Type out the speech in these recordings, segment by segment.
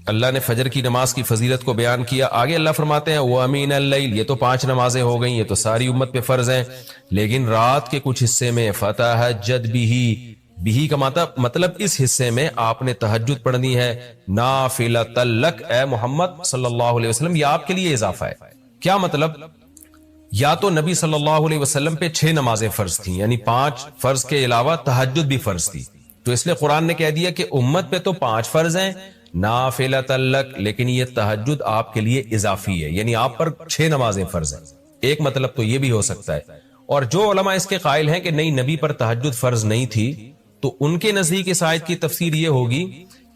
اللہ نے فجر کی نماز کی فضیلت کو بیان کیا. آگے اللہ فرماتے ہیں وَمِنَ اللَّيْلِ، یہ تو 5 نمازیں ہو گئیں، یہ تو ساری امت پہ فرض ہیں، لیکن رات کے کچھ حصے میں فَتَہَجَّدْ بِهِ کا مطلب اس حصے میں آپ نے تہجد پڑھنی ہے. نافلۃ لک، اے محمد صلی اللہ علیہ وسلم، یہ آپ کے لیے اضافہ ہے. کیا مطلب؟ یا تو نبی صلی اللہ علیہ وسلم پہ 6 نمازیں فرض تھیں، یعنی 5 فرض کے علاوہ تہجد بھی فرض تھی، تو اس لیے قرآن نے کہہ دیا کہ امت پہ تو 5 فرض ہیں نافلۃ لک، لیکن یہ تہجد آپ کے لیے اضافی ہے، یعنی آپ پر 6 نمازیں فرض ہیں. ایک مطلب تو یہ بھی ہو سکتا ہے. اور جو علماء اس کے قائل ہیں کہ نہیں نبی پر تہجد فرض نہیں تھی، تو ان کے نزدیک اس آیت کی تفسیر یہ ہوگی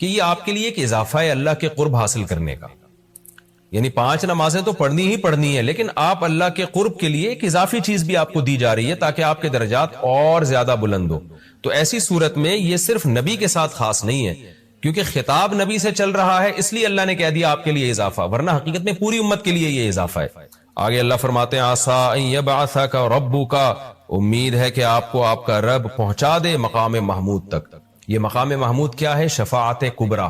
کہ یہ آپ کے لیے ایک اضافہ ہے اللہ کے قرب حاصل کرنے کا. یعنی 5 نمازیں تو پڑھنی ہی پڑھنی ہے، لیکن آپ اللہ کے قرب کے لیے ایک اضافی چیز بھی آپ کو دی جا رہی ہے تاکہ آپ کے درجات اور زیادہ بلند ہو. تو ایسی صورت میں یہ صرف نبی کے ساتھ خاص نہیں ہے، کیونکہ خطاب نبی سے چل رہا ہے، اس لیے اللہ نے کہہ دیا آپ کے لیے اضافہ، ورنہ حقیقت میں پوری امت کے لیے یہ اضافہ ہے. آگے اللہ فرماتے ہیں عسیٰ ان یبعثک ربک، امید ہے کہ آپ کو آپ کا رب پہنچا دے مقام محمود تک. یہ مقام محمود کیا ہے؟ شفاعت کبریٰ،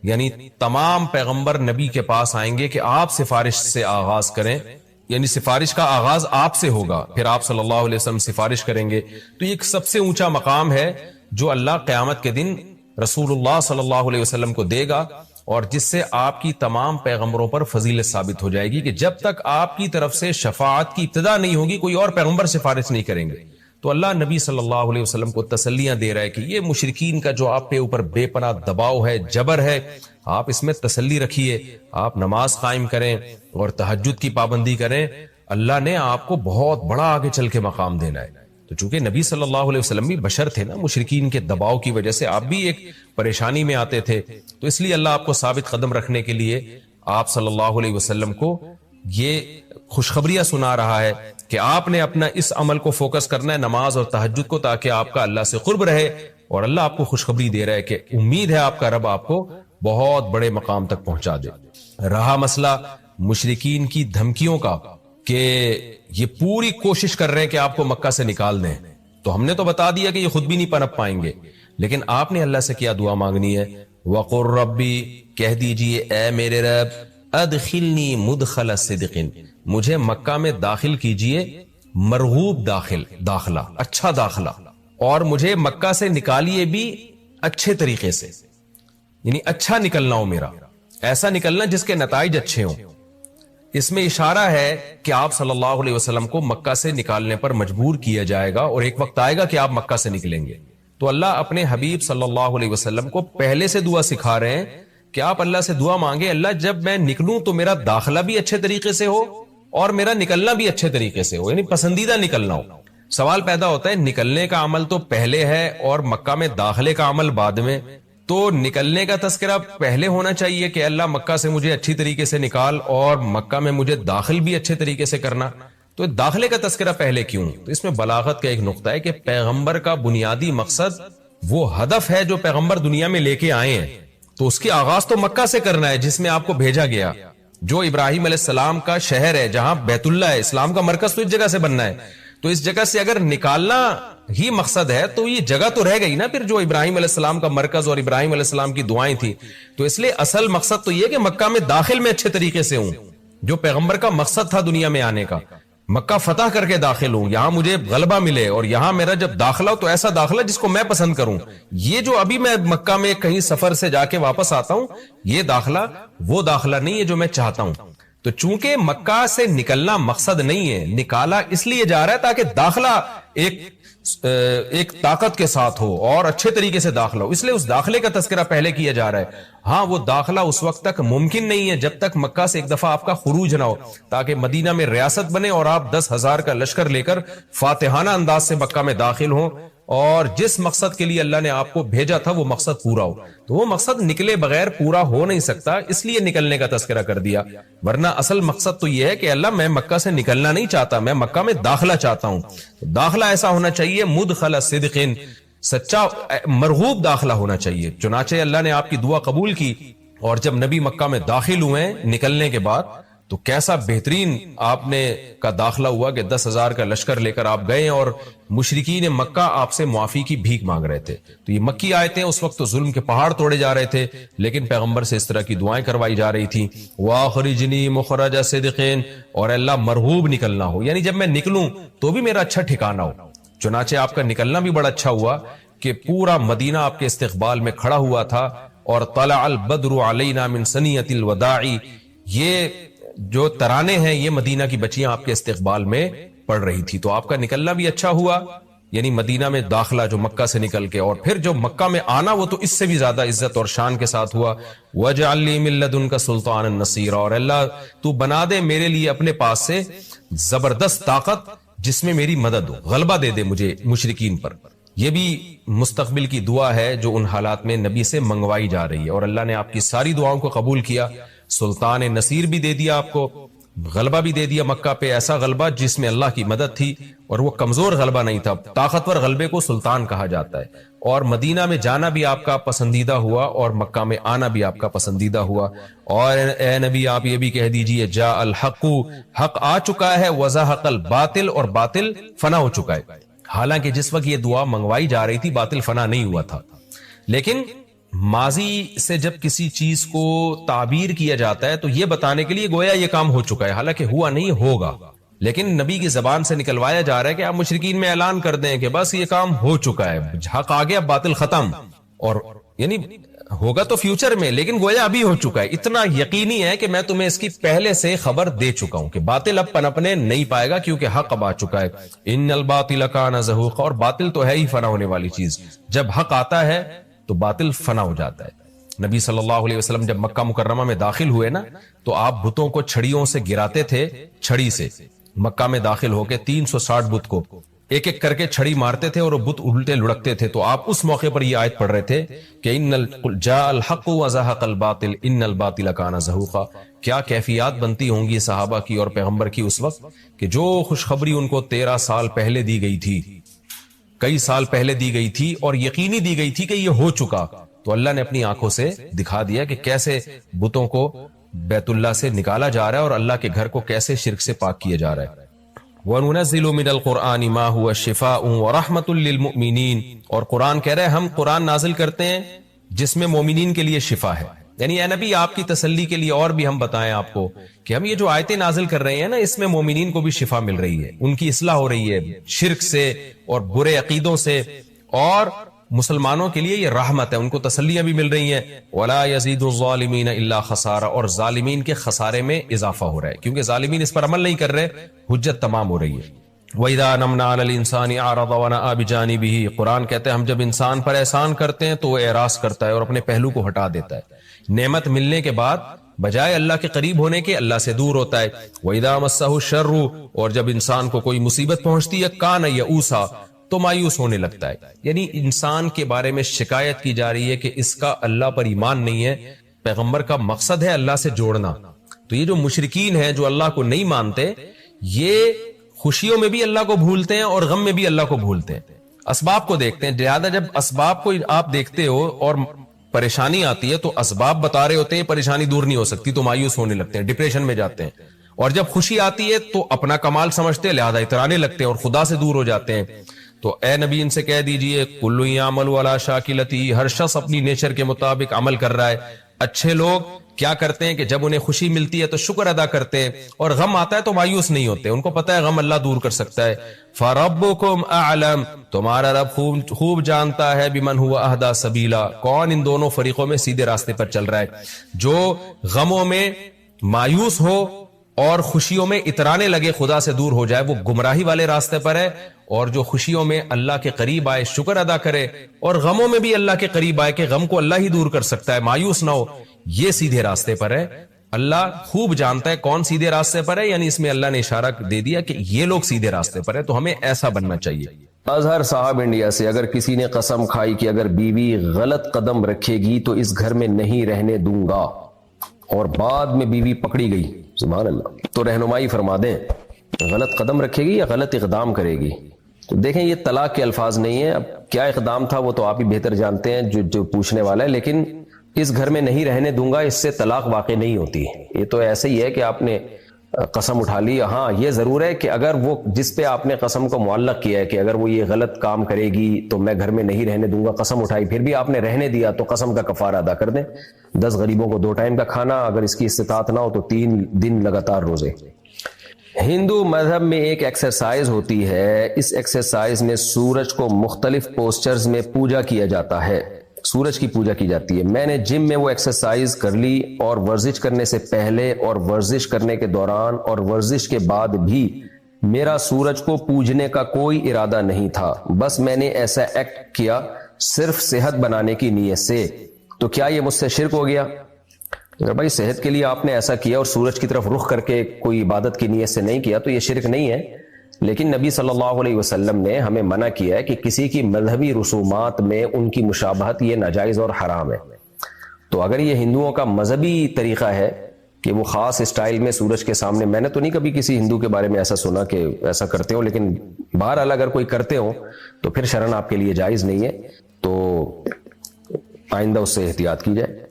یعنی تمام پیغمبر نبی کے پاس آئیں گے کہ آپ سفارش سے آغاز کریں، یعنی سفارش کا آغاز آپ سے ہوگا، پھر آپ صلی اللہ علیہ وسلم سفارش کریں گے. تو یہ ایک سب سے اونچا مقام ہے جو اللہ قیامت کے دن رسول اللہ صلی اللہ علیہ وسلم کو دے گا، اور جس سے آپ کی تمام پیغمبروں پر فضیلت ثابت ہو جائے گی کہ جب تک آپ کی طرف سے شفاعت کی ابتدا نہیں ہوگی کوئی اور پیغمبر سفارش نہیں کریں گے. تو اللہ نبی صلی اللہ علیہ وسلم کو تسلیاں دے رہا ہے کہ یہ مشرکین کا جو آپ پہ اوپر بے پناہ دباؤ ہے، جبر ہے، آپ اس میں تسلی رکھیے، آپ نماز قائم کریں اور تہجد کی پابندی کریں، اللہ نے آپ کو بہت بڑا آگے چل کے مقام دینا ہے. تو چونکہ نبی صلی اللہ علیہ وسلم بھی بشر تھے نا، مشرکین کے دباؤ کی وجہ سے آپ بھی ایک پریشانی میں آتے تھے، تو اس لیے اللہ آپ کو ثابت قدم رکھنے کے لیے آپ صلی اللہ علیہ وسلم کو یہ خوشخبریاں سنا رہا ہے کہ آپ نے اپنا اس عمل کو فوکس کرنا ہے، نماز اور تہجد کو، تاکہ آپ کا اللہ سے قرب رہے. اور اللہ آپ کو خوشخبری دے رہا ہے کہ امید ہے آپ کا رب آپ کو بہت بڑے مقام تک پہنچا دے. رہا مسئلہ مشرکین کی دھمکیوں کا کہ یہ پوری کوشش کر رہے ہیں کہ آپ کو مکہ سے نکال دیں، تو ہم نے تو بتا دیا کہ یہ خود بھی نہیں پنپ پائیں گے، لیکن آپ نے اللہ سے کیا دعا مانگنی ہے؟ وَقُلْ رَبِّ، کہہ دیجئے اے میرے رب، ادخلنی مدخل صدق، مجھے مکہ میں داخل کیجئے مرغوب داخلہ، اچھا داخلہ، اور مجھے مکہ سے نکالیے بھی اچھے طریقے سے، یعنی اچھا نکلنا ہو میرا، ایسا نکلنا جس کے نتائج اچھے ہوں. اس میں اشارہ ہے کہ آپ صلی اللہ علیہ وسلم کو مکہ سے نکالنے پر مجبور کیا جائے گا، اور ایک وقت آئے گا کہ آپ مکہ سے نکلیں گے. تو اللہ اپنے حبیب صلی اللہ علیہ وسلم کو پہلے سے دعا سکھا رہے ہیں کہ آپ اللہ سے دعا مانگے، اللہ جب میں نکلوں تو میرا داخلہ بھی اچھے طریقے سے ہو اور میرا نکلنا بھی اچھے طریقے سے ہو، یعنی پسندیدہ نکلنا ہو. سوال پیدا ہوتا ہے نکلنے کا عمل تو پہلے ہے اور مکہ میں داخلے کا عمل بعد میں، تو نکلنے کا تذکرہ پہلے ہونا چاہیے کہ اللہ مکہ سے مجھے اچھی طریقے سے نکال، اور مکہ میں مجھے داخل بھی اچھے طریقے سے کرنا. تو داخلے کا تذکرہ پہلے کیوں؟ تو اس میں بلاغت کا ایک نقطہ ہے کہ پیغمبر کا بنیادی مقصد وہ ہدف ہے جو پیغمبر دنیا میں لے کے آئے ہیں، تو اس کی آغاز تو مکہ سے کرنا ہے جس میں آپ کو بھیجا گیا، جو ابراہیم علیہ السلام کا شہر ہے، جہاں بیت اللہ ہے، اسلام کا مرکز تو اس جگہ سے بننا ہے. تو اس جگہ سے اگر نکالنا ہی مقصد ہے تو یہ جگہ تو رہ گئی نا پھر جو ابراہیم علیہ السلام کا مرکز اور ابراہیم علیہ السلام کی دعائیں تھی. تو اس لیے اصل مقصد تو یہ کہ مکہ میں داخل میں اچھے طریقے سے ہوں، جو پیغمبر کا مقصد تھا دنیا میں آنے کا، مکہ فتح کر کے داخل ہوں، یہاں مجھے غلبہ ملے، اور یہاں میرا جب داخلہ ہو تو ایسا داخلہ جس کو میں پسند کروں. یہ جو ابھی میں مکہ میں کہیں سفر سے جا کے واپس آتا ہوں، یہ داخلہ وہ داخلہ نہیں ہے جو میں چاہتا ہوں. تو چونکہ مکہ سے نکلنا مقصد نہیں ہے، نکالا اس لیے جا رہا ہے تاکہ داخلہ ایک طاقت کے ساتھ ہو اور اچھے طریقے سے داخلہ ہو، اس لیے اس داخلے کا تذکرہ پہلے کیا جا رہا ہے. ہاں وہ داخلہ اس وقت تک ممکن نہیں ہے جب تک مکہ سے ایک دفعہ آپ کا خروج نہ ہو، تاکہ مدینہ میں ریاست بنے اور آپ 10,000 کا لشکر لے کر فاتحانہ انداز سے مکہ میں داخل ہوں، اور جس مقصد کے لیے اللہ نے آپ کو بھیجا تھا وہ مقصد پورا ہو. تو وہ مقصد نکلے بغیر پورا ہو نہیں سکتا، اس لیے نکلنے کا تذکرہ کر دیا. ورنہ اصل مقصد تو یہ ہے کہ اللہ میں مکہ سے نکلنا نہیں چاہتا، میں مکہ میں داخلہ چاہتا ہوں. داخلہ ایسا ہونا چاہیے مدخل صدق، سچا مرغوب داخلہ ہونا چاہیے. چنانچہ اللہ نے آپ کی دعا قبول کی، اور جب نبی مکہ میں داخل ہوئے نکلنے کے بعد، تو کیسا بہترین آپ نے کا داخلہ ہوا کہ 10,000 کا لشکر لے کر آپ گئے اور مشرکین مکہ آپ سے معافی کی بھیک مانگ رہے تھے. تو یہ مکی آیتیں اس وقت تو ظلم کے پہاڑ توڑے جا رہے تھے، لیکن پیغمبر سے اس طرح کی دعائیں کروائی جا رہی تھی. وَأَخْرِجْنِي مُخْرَجَ صِدْقٍ، اور اللہ مرغوب نکلنا ہو، یعنی جب میں نکلوں تو بھی میرا اچھا ٹھکانہ ہو. چنانچہ آپ کا نکلنا بھی بڑا اچھا ہوا کہ پورا مدینہ آپ کے استقبال میں کھڑا ہوا تھا. اور طلع البدر علینا من ثنیۃ الوداع، یہ جو ترانے ہیں یہ مدینہ کی بچیاں آپ کے استقبال میں پڑھ رہی تھی. تو آپ کا نکلنا بھی اچھا ہوا، یعنی مدینہ میں داخلہ جو مکہ سے نکل کے، اور پھر جو مکہ میں آنا وہ تو اس سے بھی زیادہ عزت اور شان کے ساتھ ہوا. وَاجْعَلْ لِي مِن لَّدُنْكَ سُلْطَانًا نَصِيرًا، اور اللہ تو بنا دے میرے لیے اپنے پاس سے زبردست طاقت جس میں میری مدد ہو، غلبہ دے دے مجھے مشرکین پر. یہ بھی مستقبل کی دعا ہے جو ان حالات میں نبی سے منگوائی جا رہی ہے، اور اللہ نے آپ کی ساری دعاؤں کو قبول کیا. سلطان نصیر بھی دے دیا آپ کو، غلبہ بھی دے دیا مکہ پہ، ایسا غلبہ جس میں اللہ کی مدد تھی، اور وہ کمزور غلبہ نہیں تھا. طاقتور غلبے کو سلطان کہا جاتا ہے. اور مدینہ میں جانا بھی آپ کا پسندیدہ ہوا، اور مکہ میں آنا بھی آپ کا پسندیدہ ہوا. اور اے نبی آپ یہ بھی کہہ دیجئے جاء الحق، حق آ چکا ہے، وزہق الباطل، اور باطل فنا ہو چکا ہے. حالانکہ جس وقت یہ دعا منگوائی جا رہی تھی باطل فنا نہیں ہوا تھا. لیکن ماضی سے جب کسی چیز کو تعبیر کیا جاتا ہے تو یہ بتانے کے لیے گویا یہ کام ہو چکا ہے، حالانکہ ہوا نہیں، ہوگا. لیکن نبی کی زبان سے نکلوایا جا رہا ہے کہ آپ مشرکین میں اعلان کر دیں کہ بس یہ کام ہو چکا ہے، حق آ گیا، باطل ختم. اور یعنی ہوگا تو فیوچر میں، لیکن گویا ابھی ہو چکا ہے. اتنا یقینی ہے کہ میں تمہیں اس کی پہلے سے خبر دے چکا ہوں کہ باطل اب پنپنے نہیں پائے گا، کیونکہ حق اب آ چکا ہے. ان الباطل کان زہوقا، اور باطل تو ہے ہی فنا ہونے والی چیز. جب حق آتا ہے تو باطل فنا ہو جاتا ہے. نبی صلی اللہ علیہ وسلم جب مکہ مکرمہ میں داخل ہوئے نا، تو آپ بتوں کو چھڑیوں سے گراتے تھے، چھڑی سے. مکہ میں داخل ہو کے 360 بت کو ایک ایک کر کے چھڑی مارتے تھے، اور وہ بت الٹے لڑکتے تھے. تو آپ اس موقع پر یہ آیت پڑھ رہے تھے کہ جاء الحق وزہق الباطل ان الباطل کان زہوقا. کیا کیفیات بنتی ہوں گی صحابہ کی اور پیغمبر کی اس وقت کہ جو خوشخبری ان کو 13 سال پہلے دی گئی تھی، کئی سال پہلے دی گئی تھی، اور یقینی دی گئی تھی کہ یہ ہو چکا، تو اللہ نے اپنی آنکھوں سے دکھا دیا کہ کیسے بتوں کو بیت اللہ سے نکالا جا رہا ہے، اور اللہ کے گھر کو کیسے شرک سے پاک کیا جا رہا ہے. وَنُنَزِّلُ مِنَ الْقُرْآنِ مَا هُوَ شِفَاءٌ وَرَحْمَةٌ لِّلْمُؤْمِنِينَ، اور قرآن کہہ رہے ہیں ہم قرآن نازل کرتے ہیں جس میں مومنین کے لیے شفا ہے. یعنی اے نبی آپ کی تسلی کے لیے اور بھی ہم بتائیں آپ کو کہ ہم یہ جو آیتیں نازل کر رہے ہیں نا، اس میں مومنین کو بھی شفا مل رہی ہے، ان کی اصلاح ہو رہی ہے شرک سے اور برے عقیدوں سے، اور مسلمانوں کے لیے یہ رحمت ہے، ان کو تسلیاں بھی مل رہی ہیں. وَلَا يَزِيدُ الظَّالِمِينَ إِلَّا خَسَارًا، اور ظالمین کے خسارے میں اضافہ ہو رہا ہے، کیونکہ ظالمین اس پر عمل نہیں کر رہے، حجت تمام ہو رہی ہے. وَإِذَا نَمْنَا عَلَى الْإِنسَانِ أَعْرَضَ وَنَأَىٰ بِجَانِبِهِ، قرآن کہتے ہیں ہم جب انسان پر احسان کرتے ہیں تو وہ اعراض کرتا ہے اور اپنے پہلو کو ہٹا دیتا ہے. نعمت ملنے کے بعد بجائے اللہ کے قریب ہونے کے اللہ سے دور ہوتا ہے. وَإِذَا مَسَّهُ الشَّرُّ، اور جب انسان کو کوئی مصیبت پہنچتی ہے کان یئوسا، تو مایوس ہونے لگتا ہے. یعنی انسان کے بارے میں شکایت کی جا رہی ہے کہ اس کا اللہ پر ایمان نہیں ہے. پیغمبر کا مقصد ہے اللہ سے جوڑنا. تو یہ جو مشرکین ہیں جو اللہ کو نہیں مانتے، یہ خوشیوں میں بھی اللہ کو بھولتے ہیں اور غم میں بھی اللہ کو بھولتے ہیں، اسباب کو دیکھتے ہیں. لہذا جب اسباب کو آپ دیکھتے ہو اور پریشانی آتی ہے تو اسباب بتا رہے ہوتے ہیں، پریشانی دور نہیں ہو سکتی، تو مایوس ہونے لگتے ہیں، ڈپریشن میں جاتے ہیں. اور جب خوشی آتی ہے تو اپنا کمال سمجھتے ہیں، لہذا اترانے لگتے ہیں اور خدا سے دور ہو جاتے ہیں. تو اے نبی ان سے کہہ دیجئے کل یعمل علی شاکلتی، ہر شخص اپنی نیچر کے مطابق عمل کر رہا ہے. اچھے لوگ کیا کرتے ہیں کہ جب انہیں خوشی ملتی ہے تو شکر ادا کرتے ہیں، اور غم آتا ہے تو مایوس نہیں ہوتے، ان کو پتہ ہے غم اللہ دور کر سکتا ہے. فَرَبُّكُمْ أَعْلَمُ، تمہارا رب خوب جانتا ہے، بِمَنْ هُوَ أَهْدَىٰ سَبِيلًا، کون ان دونوں فریقوں میں سیدھے راستے پر چل رہا ہے. جو غموں میں مایوس ہو اور خوشیوں میں اترانے لگے، خدا سے دور ہو جائے، وہ گمراہی والے راستے پر ہے. اور جو خوشیوں میں اللہ کے قریب آئے، شکر ادا کرے، اور غموں میں بھی اللہ کے قریب آئے کہ غم کو اللہ ہی دور کر سکتا ہے، مایوس نہ ہو، یہ سیدھے راستے پر ہے. اللہ خوب جانتا ہے کون سیدھے راستے پر ہے، یعنی اس میں اللہ نے اشارہ دے دیا کہ یہ لوگ سیدھے راستے پر ہے، تو ہمیں ایسا بننا چاہیے. اظہر صاحب انڈیا سے، اگر کسی نے قسم کھائی کہ اگر بیوی غلط قدم رکھے گی تو اس گھر میں نہیں رہنے دوں گا، اور بعد میں بیوی پکڑی گئی، سبحان اللہ، تو رہنمائی فرما دیں، غلط قدم رکھے گی یا غلط اقدام کرے گی. تو دیکھیں یہ طلاق کے الفاظ نہیں ہیں، اب کیا اقدام تھا وہ تو آپ ہی بہتر جانتے ہیں جو پوچھنے والا ہے. لیکن اس گھر میں نہیں رہنے دوں گا، اس سے طلاق واقع نہیں ہوتی. یہ تو ایسے ہی ہے کہ آپ نے قسم اٹھا لی. ہاں یہ ضرور ہے کہ اگر وہ جس پہ آپ نے قسم کو معلق کیا ہے کہ اگر وہ یہ غلط کام کرے گی تو میں گھر میں نہیں رہنے دوں گا، قسم اٹھائی پھر بھی آپ نے رہنے دیا، تو قسم کا کفارہ ادا کر دیں. 10 غریبوں کو 2 ٹائم کا کھانا، اگر اس کی استطاعت نہ ہو تو 3 دن لگاتار روزے. ہندو مذہب میں ایک ایکسرسائز ہوتی ہے، اس ایکسرسائز میں سورج کو مختلف پوسچرز میں پوجا کیا جاتا ہے، سورج کی پوجا کی جاتی ہے. میں نے جم میں وہ ایکسرسائز کر لی، اور ورزش کرنے سے پہلے اور ورزش کرنے کے دوران اور ورزش کے بعد بھی میرا سورج کو پوجنے کا کوئی ارادہ نہیں تھا، بس میں نے ایسا ایکٹ کیا صرف صحت بنانے کی نیت سے. تو کیا یہ مجھ سے شرک ہو گیا؟ اگر بھائی صحت کے لیے آپ نے ایسا کیا اور سورج کی طرف رخ کر کے کوئی عبادت کی نیت سے نہیں کیا تو یہ شرک نہیں ہے. لیکن نبی صلی اللہ علیہ وسلم نے ہمیں منع کیا ہے کہ کسی کی مذہبی رسومات میں ان کی مشابہت یہ ناجائز اور حرام ہے. تو اگر یہ ہندوؤں کا مذہبی طریقہ ہے کہ وہ خاص اسٹائل میں سورج کے سامنے، میں نے تو نہیں کبھی کسی ہندو کے بارے میں ایسا سنا کہ ایسا کرتے ہو، لیکن بہرحال اگر کوئی کرتے ہو تو پھر شرعاً آپ کے لیے جائز نہیں ہے، تو آئندہ اس سے احتیاط کی جائے.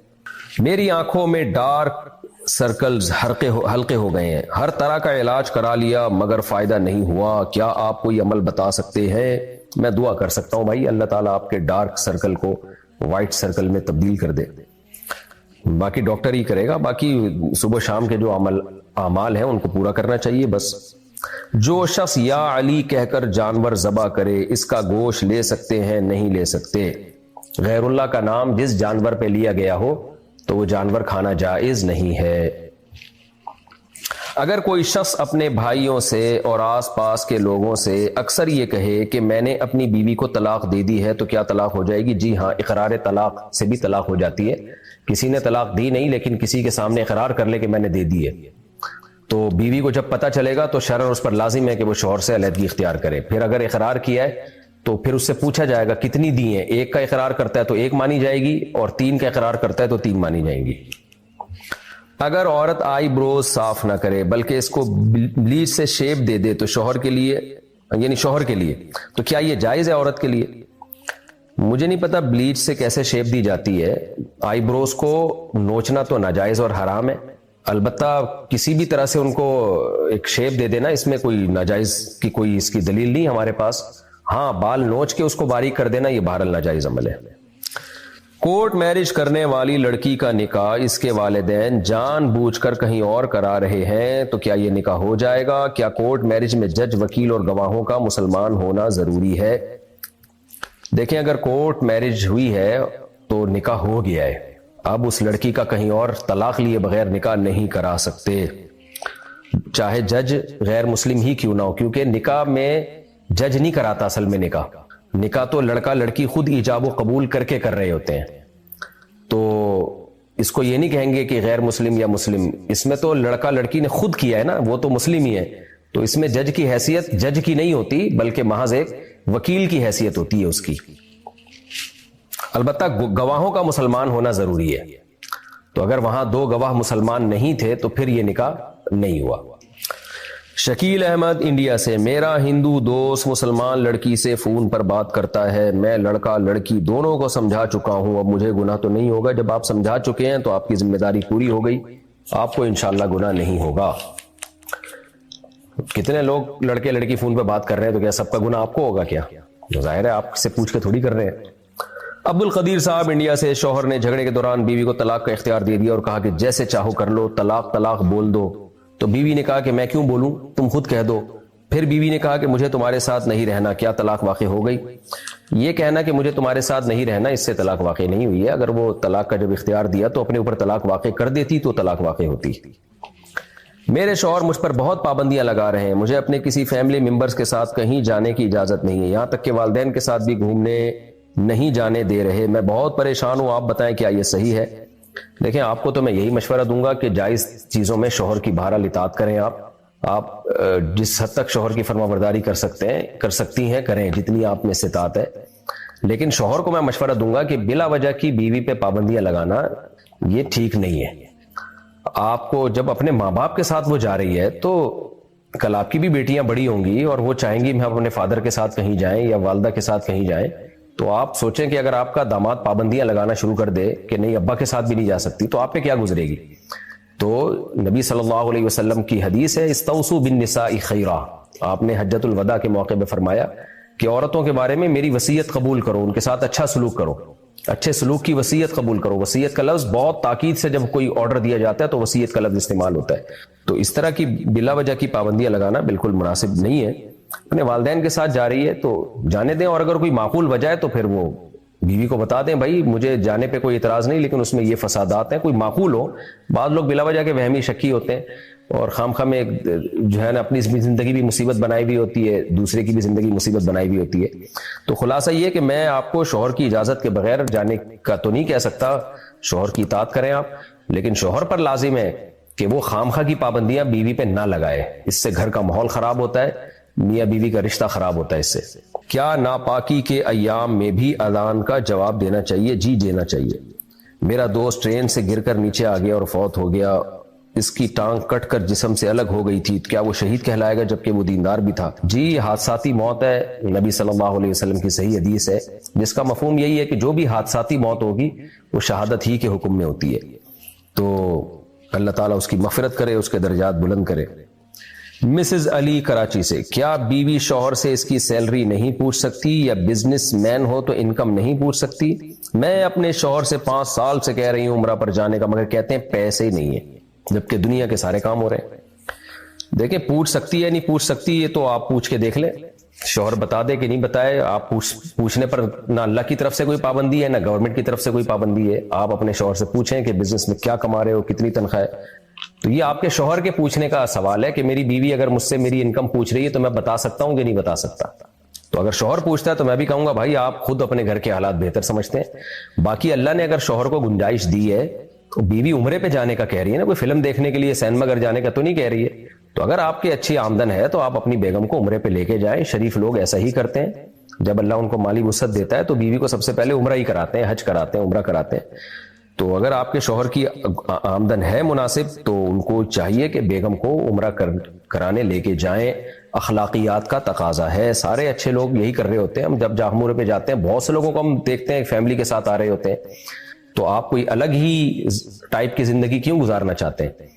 میری آنکھوں میں ڈارک سرکلز حلقے ہو گئے ہیں، ہر طرح کا علاج کرا لیا مگر فائدہ نہیں ہوا، کیا آپ کوئی عمل بتا سکتے ہیں؟ میں دعا کر سکتا ہوں بھائی، اللہ تعالیٰ آپ کے ڈارک سرکل کو وائٹ سرکل میں تبدیل کر دے. باقی ڈاکٹر ہی کرے گا، باقی صبح شام کے جو اعمال ہیں ان کو پورا کرنا چاہیے بس. جو شخص یا علی کہہ کر جانور ذبح کرے اس کا گوشت لے سکتے ہیں؟ نہیں لے سکتے. غیر اللہ کا نام جس جانور پہ لیا گیا ہو تو وہ جانور کھانا جائز نہیں ہے. اگر کوئی شخص اپنے بھائیوں سے اور آس پاس کے لوگوں سے اکثر یہ کہے کہ میں نے اپنی بیوی کو طلاق دے دی ہے تو کیا طلاق ہو جائے گی؟ جی ہاں، اقرار طلاق سے بھی طلاق ہو جاتی ہے. کسی نے طلاق دی نہیں لیکن کسی کے سامنے اقرار کر لے کہ میں نے دے دی ہے، تو بیوی کو جب پتہ چلے گا تو شرعاً اس پر لازم ہے کہ وہ شوہر سے علیحدگی اختیار کرے. پھر اگر اقرار کیا ہے تو پھر اس سے پوچھا جائے گا کتنی دی ہیں. 1 کا اقرار کرتا ہے تو 1 مانی جائے گی، اور 3 کا اقرار کرتا ہے تو 3 مانی جائیں گی. اگر عورت آئی بروز صاف نہ کرے بلکہ اس کو بلیچ سے شیپ دے دے تو شوہر کے لیے تو کیا یہ جائز ہے عورت کے لیے؟ مجھے نہیں پتا بلیچ سے کیسے شیپ دی جاتی ہے. آئی بروز کو نوچنا تو ناجائز اور حرام ہے، البتہ کسی بھی طرح سے ان کو ایک شیپ دے دینا اس میں کوئی ناجائز کی کوئی اس کی دلیل نہیں ہمارے پاس. ہاں، بال نوچ کے اس کو باریک کر دینا یہ بہرحال ناجائز عمل ہے. کورٹ میرج کرنے والی لڑکی کا نکاح اس کے والدین جان بوجھ کر کہیں اور کرا رہے ہیں تو کیا یہ نکاح ہو جائے گا؟ کیا کورٹ میرج میں جج، وکیل اور گواہوں کا مسلمان ہونا ضروری ہے؟ دیکھیں، اگر کورٹ میرج ہوئی ہے تو نکاح ہو گیا ہے، اب اس لڑکی کا کہیں اور طلاق لیے بغیر نکاح نہیں کرا سکتے، چاہے جج غیر مسلم ہی کیوں نہ ہو، کیونکہ نکاح میں جج نہیں کراتا. اصل میں نکاح تو لڑکا لڑکی خود ایجاب و قبول کر کے کر رہے ہوتے ہیں، تو اس کو یہ نہیں کہیں گے کہ غیر مسلم یا مسلم، اس میں تو لڑکا لڑکی نے خود کیا ہے نا، وہ تو مسلم ہی ہے، تو اس میں جج کی حیثیت جج کی نہیں ہوتی بلکہ محض ایک وکیل کی حیثیت ہوتی ہے اس کی. البتہ گواہوں کا مسلمان ہونا ضروری ہے، تو اگر وہاں 2 گواہ مسلمان نہیں تھے تو پھر یہ نکاح نہیں ہوا. شکیل احمد انڈیا سے، میرا ہندو دوست مسلمان لڑکی سے فون پر بات کرتا ہے، میں لڑکا لڑکی دونوں کو سمجھا چکا ہوں، اب مجھے گناہ تو نہیں ہوگا؟ جب آپ سمجھا چکے ہیں تو آپ کی ذمہ داری پوری ہو گئی، آپ کو انشاءاللہ گناہ نہیں ہوگا. کتنے لوگ لڑکے لڑکی فون پہ بات کر رہے ہیں تو کیا سب کا گناہ آپ کو ہوگا؟ کیا ظاہر ہے آپ سے پوچھ کے تھوڑی کر رہے ہیں. عبد القدیر صاحب انڈیا سے، شوہر نے جھگڑے کے دوران بیوی کو طلاق کا اختیار دے دیا اور کہا کہ جیسے چاہو کر لو، طلاق بول دو، تو بیوی نے کہا کہ میں کیوں بولوں، تم خود کہہ دو. پھر بیوی نے کہا کہ مجھے تمہارے ساتھ نہیں رہنا، کیا طلاق واقع ہو گئی؟ یہ کہنا کہ مجھے تمہارے ساتھ نہیں رہنا اس سے طلاق واقع نہیں ہوئی ہے. اگر وہ طلاق کا جب اختیار دیا تو اپنے اوپر طلاق واقع کر دیتی تو طلاق واقع ہوتی. میرے شوہر مجھ پر بہت پابندیاں لگا رہے ہیں، مجھے اپنے کسی فیملی ممبرز کے ساتھ کہیں جانے کی اجازت نہیں ہے، یہاں تک کہ والدین کے ساتھ بھی گھومنے نہیں جانے دے رہے. میں بہت پریشان ہوں، آپ بتائیں کیا یہ صحیح ہے؟ دیکھیں، آپ کو تو میں یہی مشورہ دوں گا کہ جائز چیزوں میں شوہر کی بہرحال اطاعت کریں. آپ جس حد تک شوہر کی فرما برداری کر سکتی ہیں کریں، جتنی آپ میں استطاعت ہے. لیکن شوہر کو میں مشورہ دوں گا کہ بلا وجہ کی بیوی پہ پابندیاں لگانا یہ ٹھیک نہیں ہے. آپ کو جب اپنے ماں باپ کے ساتھ وہ جا رہی ہے تو کل آپ کی بھی بیٹیاں بڑی ہوں گی اور وہ چاہیں گی ہم اپنے فادر کے ساتھ کہیں جائیں یا والدہ کے ساتھ کہیں جائیں، تو آپ سوچیں کہ اگر آپ کا داماد پابندیاں لگانا شروع کر دے کہ نہیں ابا کے ساتھ بھی نہیں جا سکتی تو آپ پہ کیا گزرے گی. تو نبی صلی اللہ علیہ وسلم کی حدیث ہے استوصوا بالنساء خیرا، آپ نے حجۃ الوداع کے موقع پہ فرمایا کہ عورتوں کے بارے میں میری وصیت قبول کرو، ان کے ساتھ اچھا سلوک کرو، اچھے سلوک کی وصیت قبول کرو۔ وصیت کا لفظ بہت تاکید سے جب کوئی آرڈر دیا جاتا ہے تو وصیت کا لفظ استعمال ہوتا ہے۔ تو اس طرح کی بلا وجہ کی پابندیاں لگانا بالکل مناسب نہیں ہے۔ اپنے والدین کے ساتھ جا رہی ہے تو جانے دیں، اور اگر کوئی معقول وجہ ہے تو پھر وہ بیوی کو بتا دیں بھائی مجھے جانے پہ کوئی اعتراض نہیں، لیکن اس میں یہ فسادات ہیں، کوئی معقول ہو۔ بعض لوگ بلا وجہ کے وہمی شکی ہوتے ہیں اور خام خواہ میں جو ہے نا اپنی زندگی بھی مصیبت بنائی بھی ہوتی ہے، دوسرے کی بھی زندگی مصیبت بنائی بھی ہوتی ہے۔ تو خلاصہ یہ کہ میں آپ کو شوہر کی اجازت کے بغیر جانے کا تو نہیں کہہ سکتا، شوہر کی اطاعت کریں آپ، لیکن شوہر پر لازم ہے کہ وہ خام خواہ کی پابندیاں بیوی پہ نہ لگائے، اس سے گھر کا ماحول خراب ہوتا ہے، میاں بیوی کا رشتہ خراب ہوتا ہے اس سے۔ کیا ناپاکی کے ایام میں بھی اذان کا جواب دینا چاہیے؟ جی دینا چاہیے۔ میرا دوست ٹرین سے گر کر نیچے آ گیا اور فوت ہو گیا، اس کی ٹانگ کٹ کر جسم سے الگ ہو گئی تھی، کیا وہ شہید کہلائے گا جبکہ وہ دیندار بھی تھا؟ جی حادثاتی موت ہے، نبی صلی اللہ علیہ وسلم کی صحیح حدیث ہے جس کا مفہوم یہی ہے کہ جو بھی حادثاتی موت ہوگی وہ شہادت ہی کے حکم میں ہوتی ہے۔ تو اللہ تعالیٰ اس کی مغفرت کرے، اس کے درجات بلند کرے۔ مسز علی کراچی سے، کیا بیوی شوہر سے اس کی سیلری نہیں پوچھ سکتی یا بزنس مین ہو تو انکم نہیں پوچھ سکتی؟ میں اپنے شوہر سے 5 سال سے کہہ رہی ہوں عمرہ پر جانے کا، مگر کہتے ہیں پیسے ہی نہیں ہیں جبکہ دنیا کے سارے کام ہو رہے ہیں۔ دیکھیں پوچھ سکتی ہے نہیں پوچھ سکتی، یہ تو آپ پوچھ کے دیکھ لیں، شوہر بتا دے کہ نہیں بتائے۔ آپ پوچھنے پر نہ اللہ کی طرف سے کوئی پابندی ہے نہ گورنمنٹ کی طرف سے کوئی پابندی ہے۔ آپ اپنے شوہر سے پوچھیں کہ بزنس میں کیا کما رہے ہو، کتنی تنخواہ ہے۔ تو یہ آپ کے شوہر کے پوچھنے کا سوال ہے کہ میری بیوی اگر مجھ سے میری انکم پوچھ رہی ہے تو میں بتا سکتا ہوں کہ نہیں بتا سکتا۔ تو اگر شوہر پوچھتا ہے تو میں بھی کہوں گا بھائی آپ خود اپنے گھر کے حالات بہتر سمجھتے ہیں۔ باقی اللہ نے اگر شوہر کو گنجائش دی ہے تو بیوی عمرے پہ جانے کا کہہ رہی ہے نا، کوئی فلم دیکھنے کے لیے سینما گھر جانے کا تو نہیں کہہ رہی ہے۔ تو اگر آپ کی اچھی آمدن ہے تو آپ اپنی بیگم کو عمرے پہ لے کے جائیں، شریف لوگ ایسا ہی کرتے ہیں۔ جب اللہ ان کو مالی وسعت دیتا ہے تو بیوی کو سب سے پہلے عمرہ ہی کراتے ہیں، حج کراتے ہیں، عمرہ کراتے ہیں۔ تو اگر آپ کے شوہر کی آمدن ہے مناسب تو ان کو چاہیے کہ بیگم کو عمرہ کرانے لے کے جائیں، اخلاقیات کا تقاضا ہے۔ سارے اچھے لوگ یہی کر رہے ہوتے ہیں۔ ہم جب عمرے پہ جاتے ہیں بہت سے لوگوں کو ہم دیکھتے ہیں فیملی کے ساتھ آ رہے ہوتے ہیں، تو آپ کوئی الگ ہی ٹائپ کی زندگی کیوں گزارنا چاہتے ہیں؟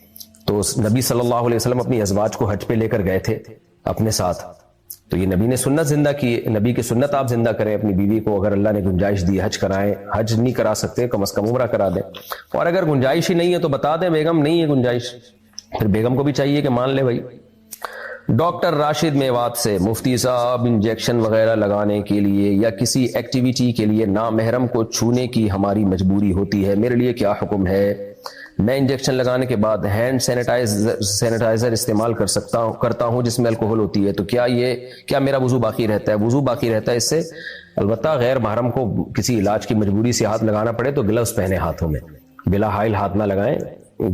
تو نبی صلی اللہ علیہ وسلم اپنی ازواج کو حج پہ لے کر گئے تھے اپنے ساتھ، تو یہ نبی نے سنت زندہ کی، نبی کی سنت آپ زندہ کریں اپنی بیوی کو۔ اگر اللہ نے گنجائش دی حج کرائیں، حج نہیں کرا سکتے کم از کم عمرہ کرا دیں، اور اگر گنجائش ہی نہیں ہے تو بتا دیں بیگم نہیں ہے گنجائش، پھر بیگم کو بھی چاہیے کہ مان لے بھائی۔ ڈاکٹر راشد میوات سے، مفتی صاحب انجیکشن وغیرہ لگانے کے لیے یا کسی ایکٹیویٹی کے لیے نامحرم کو چھونے کی ہماری مجبوری ہوتی ہے، میرے لیے کیا حکم ہے؟ میں انجیکشن لگانے کے بعد ہینڈ سینیٹائزر استعمال کرتا ہوں جس میں الکوہل ہوتی ہے، تو کیا میرا وضو باقی رہتا ہے؟ وضو باقی رہتا ہے اس سے۔ البتہ غیر محرم کو کسی علاج کی مجبوری سے ہاتھ لگانا پڑے تو گلوز پہنے ہاتھوں میں، بلا حائل ہاتھ نہ لگائیں،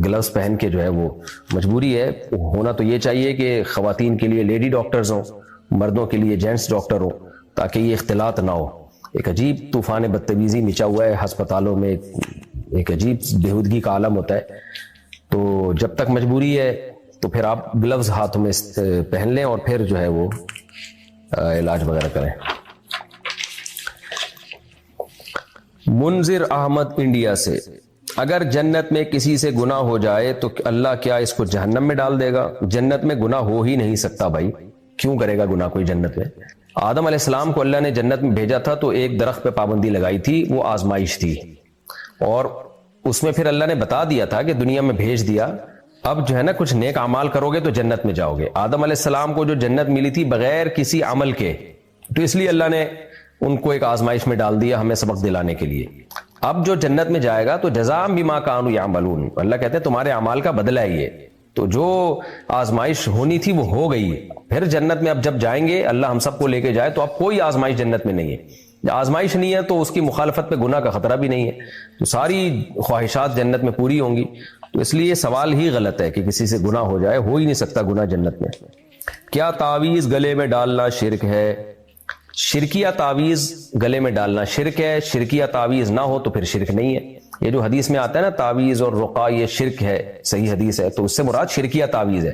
گلوز پہن کے جو ہے وہ مجبوری ہے۔ ہونا تو یہ چاہیے کہ خواتین کے لیے لیڈی ڈاکٹرز ہوں، مردوں کے لیے جینٹس ڈاکٹر ہوں، تاکہ یہ اختلاط نہ ہو۔ ایک عجیب طوفان بدتمیزی مچا ہوا ہے ہسپتالوں میں، ایک عجیب بےہودگی کا عالم ہوتا ہے۔ تو جب تک مجبوری ہے تو پھر آپ گلوز ہاتھوں میں پہن لیں اور پھر جو ہے وہ علاج وغیرہ کریں۔ منذر احمد انڈیا سے، اگر جنت میں کسی سے گناہ ہو جائے تو اللہ کیا اس کو جہنم میں ڈال دے گا؟ جنت میں گناہ ہو ہی نہیں سکتا بھائی، کیوں کرے گا گناہ کوئی جنت میں؟ آدم علیہ السلام کو اللہ نے جنت میں بھیجا تھا تو ایک درخت پہ پابندی لگائی تھی، وہ آزمائش تھی، اور اس میں پھر اللہ نے بتا دیا تھا کہ دنیا میں بھیج دیا، اب جو ہے نا کچھ نیک اعمال کرو گے تو جنت میں جاؤ گے۔ آدم علیہ السلام کو جو جنت ملی تھی بغیر کسی عمل کے، تو اس لیے اللہ نے ان کو ایک آزمائش میں ڈال دیا ہمیں سبق دلانے کے لیے۔ اب جو جنت میں جائے گا تو جزاء بما کانوا یعملون، اللہ کہتے ہیں تمہارے اعمال کا بدلہ ہے یہ۔ تو جو آزمائش ہونی تھی وہ ہو گئی، پھر جنت میں اب جب جائیں گے اللہ ہم سب کو لے کے جائے تو اب کوئی آزمائش جنت میں نہیں ہے۔ آزمائش نہیں ہے تو اس کی مخالفت پہ گناہ کا خطرہ بھی نہیں ہے، تو ساری خواہشات جنت میں پوری ہوں گی۔ تو اس لیے سوال ہی غلط ہے کہ کسی سے گناہ ہو جائے، ہو ہی نہیں سکتا گناہ جنت میں۔ کیا تعویذ گلے میں ڈالنا شرک ہے؟ شرکیہ تعویذ گلے میں ڈالنا شرک ہے، شرکیہ تعویذ نہ ہو تو پھر شرک نہیں ہے۔ یہ جو حدیث میں آتا ہے نا تعویذ اور رقا یہ شرک ہے، صحیح حدیث ہے، تو اس سے مراد شرکیہ تعویذ ہے۔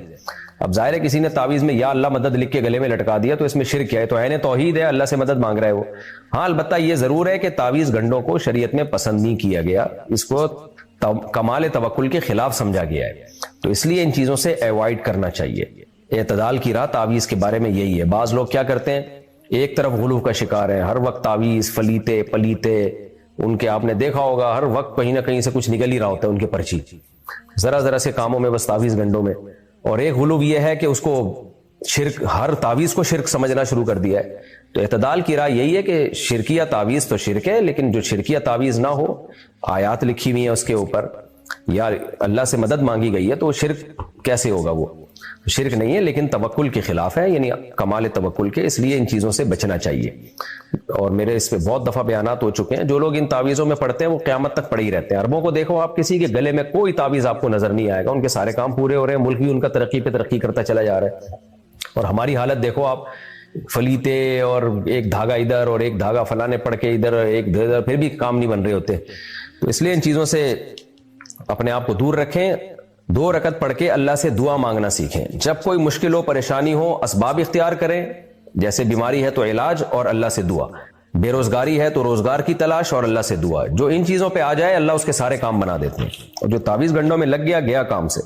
اب ظاہر ہے کسی نے تعویذ میں یا اللہ مدد لکھ کے گلے میں لٹکا دیا تو اس میں شرک ہے، تو عین توحید ہے، اللہ سے مدد مانگ رہا ہے وہ۔ ہاں البتہ یہ ضرور ہے کہ تعویذ گنڈوں کو شریعت میں پسند نہیں کیا گیا، اس کو کمال توکل کے خلاف سمجھا گیا ہے. تو اس لیے ان چیزوں سے ایوائڈ کرنا چاہیے. اعتدال کی راہ تعویذ کے بارے میں یہی ہے. بعض لوگ کیا کرتے ہیں، ایک طرف غلو کا شکار ہیں، ہر وقت تعویذ فلیتے پلیتے، ان کے آپ نے دیکھا ہوگا ہر وقت کہیں نہ کہیں سے کچھ نکل ہی رہا ہوتا ہے ان کے پرچی، ذرا ذرا سے کاموں میں بس تعویذ گنڈوں میں. اور ایک غلو یہ ہے کہ اس کو شرک، ہر تعویذ کو شرک سمجھنا شروع کر دیا ہے. تو اعتدال کی راہ یہی ہے کہ شرکیہ تعویذ تو شرک ہے، لیکن جو شرکیہ تعویذ نہ ہو، آیات لکھی ہوئی ہیں اس کے اوپر یا اللہ سے مدد مانگی گئی ہے، تو شرک کیسے ہوگا؟ وہ شرک نہیں ہے لیکن توکل کے خلاف ہے، یعنی کمال توکل کے. اس لیے ان چیزوں سے بچنا چاہیے. اور میرے اس پہ بہت دفعہ بیانات ہو چکے ہیں. جو لوگ ان تعویذوں میں پڑھتے ہیں وہ قیامت تک پڑے ہی رہتے ہیں. عربوں کو دیکھو آپ، کسی کے گلے میں کوئی تعویذ آپ کو نظر نہیں آئے گا، ان کے سارے کام پورے ہو رہے ہیں، ملک بھی ان کا ترقی پہ ترقی کرتا چلا جا رہا ہے. اور ہماری حالت دیکھو آپ، فلیتے اور ایک دھاگا ادھر اور ایک دھاگا فلانے پڑھ کے ادھر ایک ادھر، پھر بھی کام نہیں بن رہے ہوتے. تو اس لیے ان چیزوں سے اپنے آپ کو دور رکھیں. 2 رکعت پڑھ کے اللہ سے دعا مانگنا سیکھیں. جب کوئی مشکل ہو، پریشانی ہو، اسباب اختیار کریں. جیسے بیماری ہے تو علاج اور اللہ سے دعا، بے روزگاری ہے تو روزگار کی تلاش اور اللہ سے دعا. جو ان چیزوں پہ آ جائے اللہ اس کے سارے کام بنا دیتے ہیں. اور جو تعویذ گنڈوں میں لگ گیا، گیا کام سے.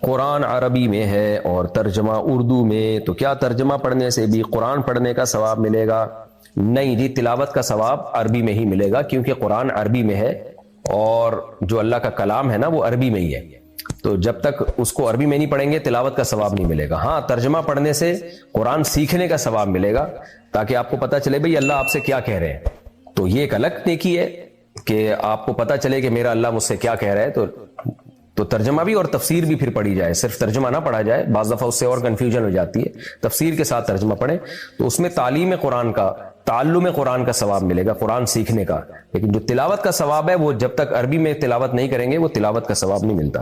قرآن عربی میں ہے اور ترجمہ اردو میں، تو کیا ترجمہ پڑھنے سے بھی قرآن پڑھنے کا ثواب ملے گا؟ نہیں جی، تلاوت کا ثواب عربی میں ہی ملے گا، کیونکہ قرآن عربی میں ہے اور جو اللہ کا کلام ہے نا وہ عربی میں ہی ہے. تو جب تک اس کو عربی میں نہیں پڑھیں گے تلاوت کا ثواب نہیں ملے گا. ہاں، ترجمہ پڑھنے سے قرآن سیکھنے کا ثواب ملے گا، تاکہ آپ کو پتہ چلے بھئی اللہ آپ سے کیا کہہ رہے ہیں. تو یہ ایک الگ نیکی ہے کہ آپ کو پتہ چلے کہ میرا اللہ مجھ سے کیا کہہ رہا ہے. تو ترجمہ بھی اور تفسیر بھی پھر پڑھی جائے، صرف ترجمہ نہ پڑھا جائے. بعض دفعہ اس سے اور کنفیوژن ہو جاتی ہے. تفسیر کے ساتھ ترجمہ پڑھیں تو اس میں تعلیم قرآن کا، تعلم قرآن کا ثواب ملے گا، قرآن سیکھنے کا. لیکن جو تلاوت کا ثواب ہے وہ جب تک عربی میں تلاوت نہیں کریں گے وہ تلاوت کا ثواب نہیں ملتا.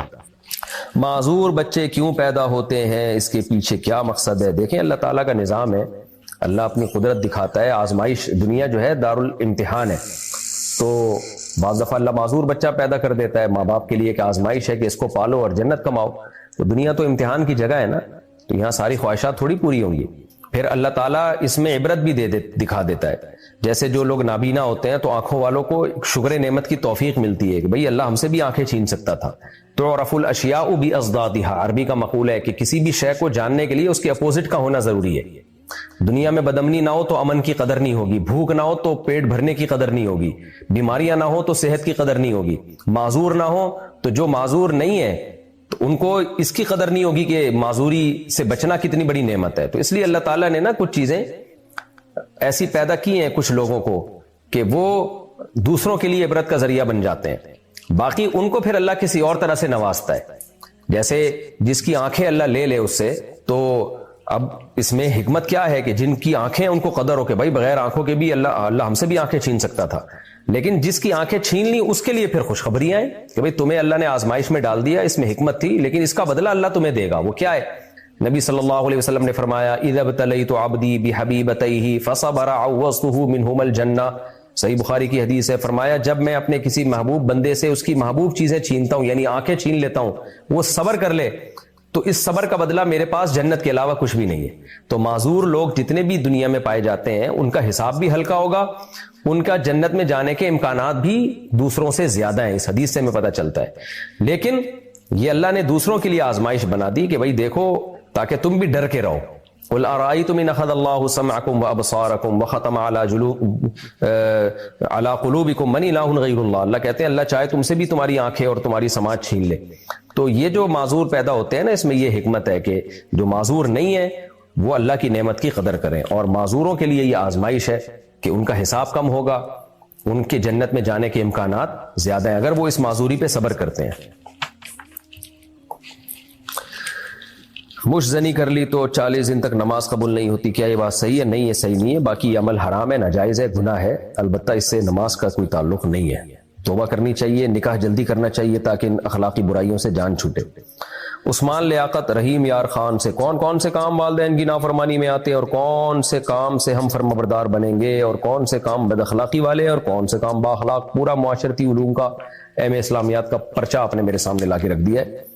معذور بچے کیوں پیدا ہوتے ہیں، اس کے پیچھے کیا مقصد ہے؟ دیکھیں اللہ تعالیٰ کا نظام ہے، اللہ اپنی قدرت دکھاتا ہے. آزمائش، دنیا جو ہے دارالامتحان ہے. تو بعض دفعہ اللہ معذور بچہ پیدا کر دیتا ہے ماں باپ کے لیے کہ آزمائش ہے کہ اس کو پالو اور جنت کماؤ. تو دنیا تو امتحان کی جگہ ہے نا، تو یہاں ساری خواہشات تھوڑی پوری ہوں گی. پھر اللہ تعالیٰ اس میں عبرت بھی دکھا دیتا ہے. جیسے جو لوگ نابینا ہوتے ہیں تو آنکھوں والوں کو شکر نعمت کی توفیق ملتی ہے کہ بھئی اللہ ہم سے بھی آنکھیں چھین سکتا تھا. تو رف الاشیاء بازدادها، عربی کا مقولہ ہے کہ کسی بھی شے کو جاننے کے لیے اس کے اپوزٹ کا ہونا ضروری ہے. دنیا میں بدامنی نہ ہو تو امن کی قدر نہیں ہوگی، بھوک نہ ہو تو پیٹ بھرنے کی قدر نہیں ہوگی، بیماریاں نہ ہو تو صحت کی قدر نہیں ہوگی، معذور نہ ہو تو جو معذور نہیں ہے تو ان کو اس کی قدر نہیں ہوگی کہ معذوری سے بچنا کتنی بڑی نعمت ہے. تو اس لیے اللہ تعالیٰ نے نا کچھ چیزیں ایسی پیدا کی ہیں کچھ لوگوں کو کہ وہ دوسروں کے لیے عبرت کا ذریعہ بن جاتے ہیں. باقی ان کو پھر اللہ کسی اور طرح سے نوازتا ہے. جیسے جس کی آنکھیں اللہ لے لے اس سے، تو اب اس میں حکمت کیا ہے کہ جن کی آنکھیں ان کو قدر ہو کہ بھائی بغیر آنکھوں کے بھی اللہ ہم سے بھی آنکھیں چھین سکتا تھا. لیکن جس کی آنکھیں چھین لی اس کے لیے پھر خوشخبریاں ہیں کہ بھئی تمہیں اللہ نے آزمائش میں ڈال دیا، اس میں حکمت تھی، لیکن اس کا بدلہ اللہ تمہیں دے گا. وہ کیا ہے؟ نبی صلی اللہ علیہ وسلم نے فرمایا اذا ابتلیت عبدی بحبیبتیہ فصبر عوضتہ منہما الجنہ. صحیح بخاری کی حدیث ہے. فرمایا جب میں اپنے کسی محبوب بندے سے اس کی محبوب چیزیں چھینتا ہوں، یعنی آنکھیں چھین لیتا ہوں، وہ صبر کر لے تو اس صبر کا بدلہ میرے پاس جنت کے علاوہ کچھ بھی نہیں ہے. تو معذور لوگ جتنے بھی دنیا میں پائے جاتے ہیں ان کا حساب بھی ہلکا ہوگا، ان کا جنت میں جانے کے امکانات بھی دوسروں سے زیادہ ہیں. اس حدیث سے ہمیں پتہ چلتا ہے. لیکن یہ اللہ نے دوسروں کے لیے آزمائش بنا دی کہ بھئی دیکھو تاکہ تم بھی ڈر کے رہو. قل ارأيتم ان اخذ الله سمعكم وابصاركم وختم على قلوبكم من اله غير الله. اللہ کہتے ہیں اللہ چاہے تم سے بھی تمہاری آنکھیں اور تمہاری سماعت چھین لے. تو یہ جو معذور پیدا ہوتے ہیں نا، اس میں یہ حکمت ہے کہ جو معذور نہیں ہے وہ اللہ کی نعمت کی قدر کریں. اور معذوروں کے لیے یہ آزمائش ہے کہ ان کا حساب کم ہوگا، ان کے جنت میں جانے کے امکانات زیادہ ہیں اگر وہ اس معذوری پہ صبر کرتے ہیں. مشت زنی کر لی تو 40 دن تک نماز قبول نہیں ہوتی، کیا یہ بات صحیح ہے؟ نہیں، یہ صحیح نہیں ہے. باقی یہ عمل حرام ہے، ناجائز ہے، گناہ ہے، البتہ اس سے نماز کا کوئی تعلق نہیں ہے. توبہ کرنی چاہیے، نکاح جلدی کرنا چاہیے تاکہ ان اخلاقی برائیوں سے جان چھوٹے. عثمان لیاقت رحیم یار خان سے کون کون سے کام والدین کی نافرمانی میں آتے ہیں اور کون سے کام سے ہم فرمانبردار بنیں گے اور کون سے کام بد اخلاقی والے اور کون سے کام با اخلاق؟ پورا معاشرتی علوم کا ایم اسلامیات کا پرچہ آپ نے میرے سامنے لا کے رکھ دیا ہے.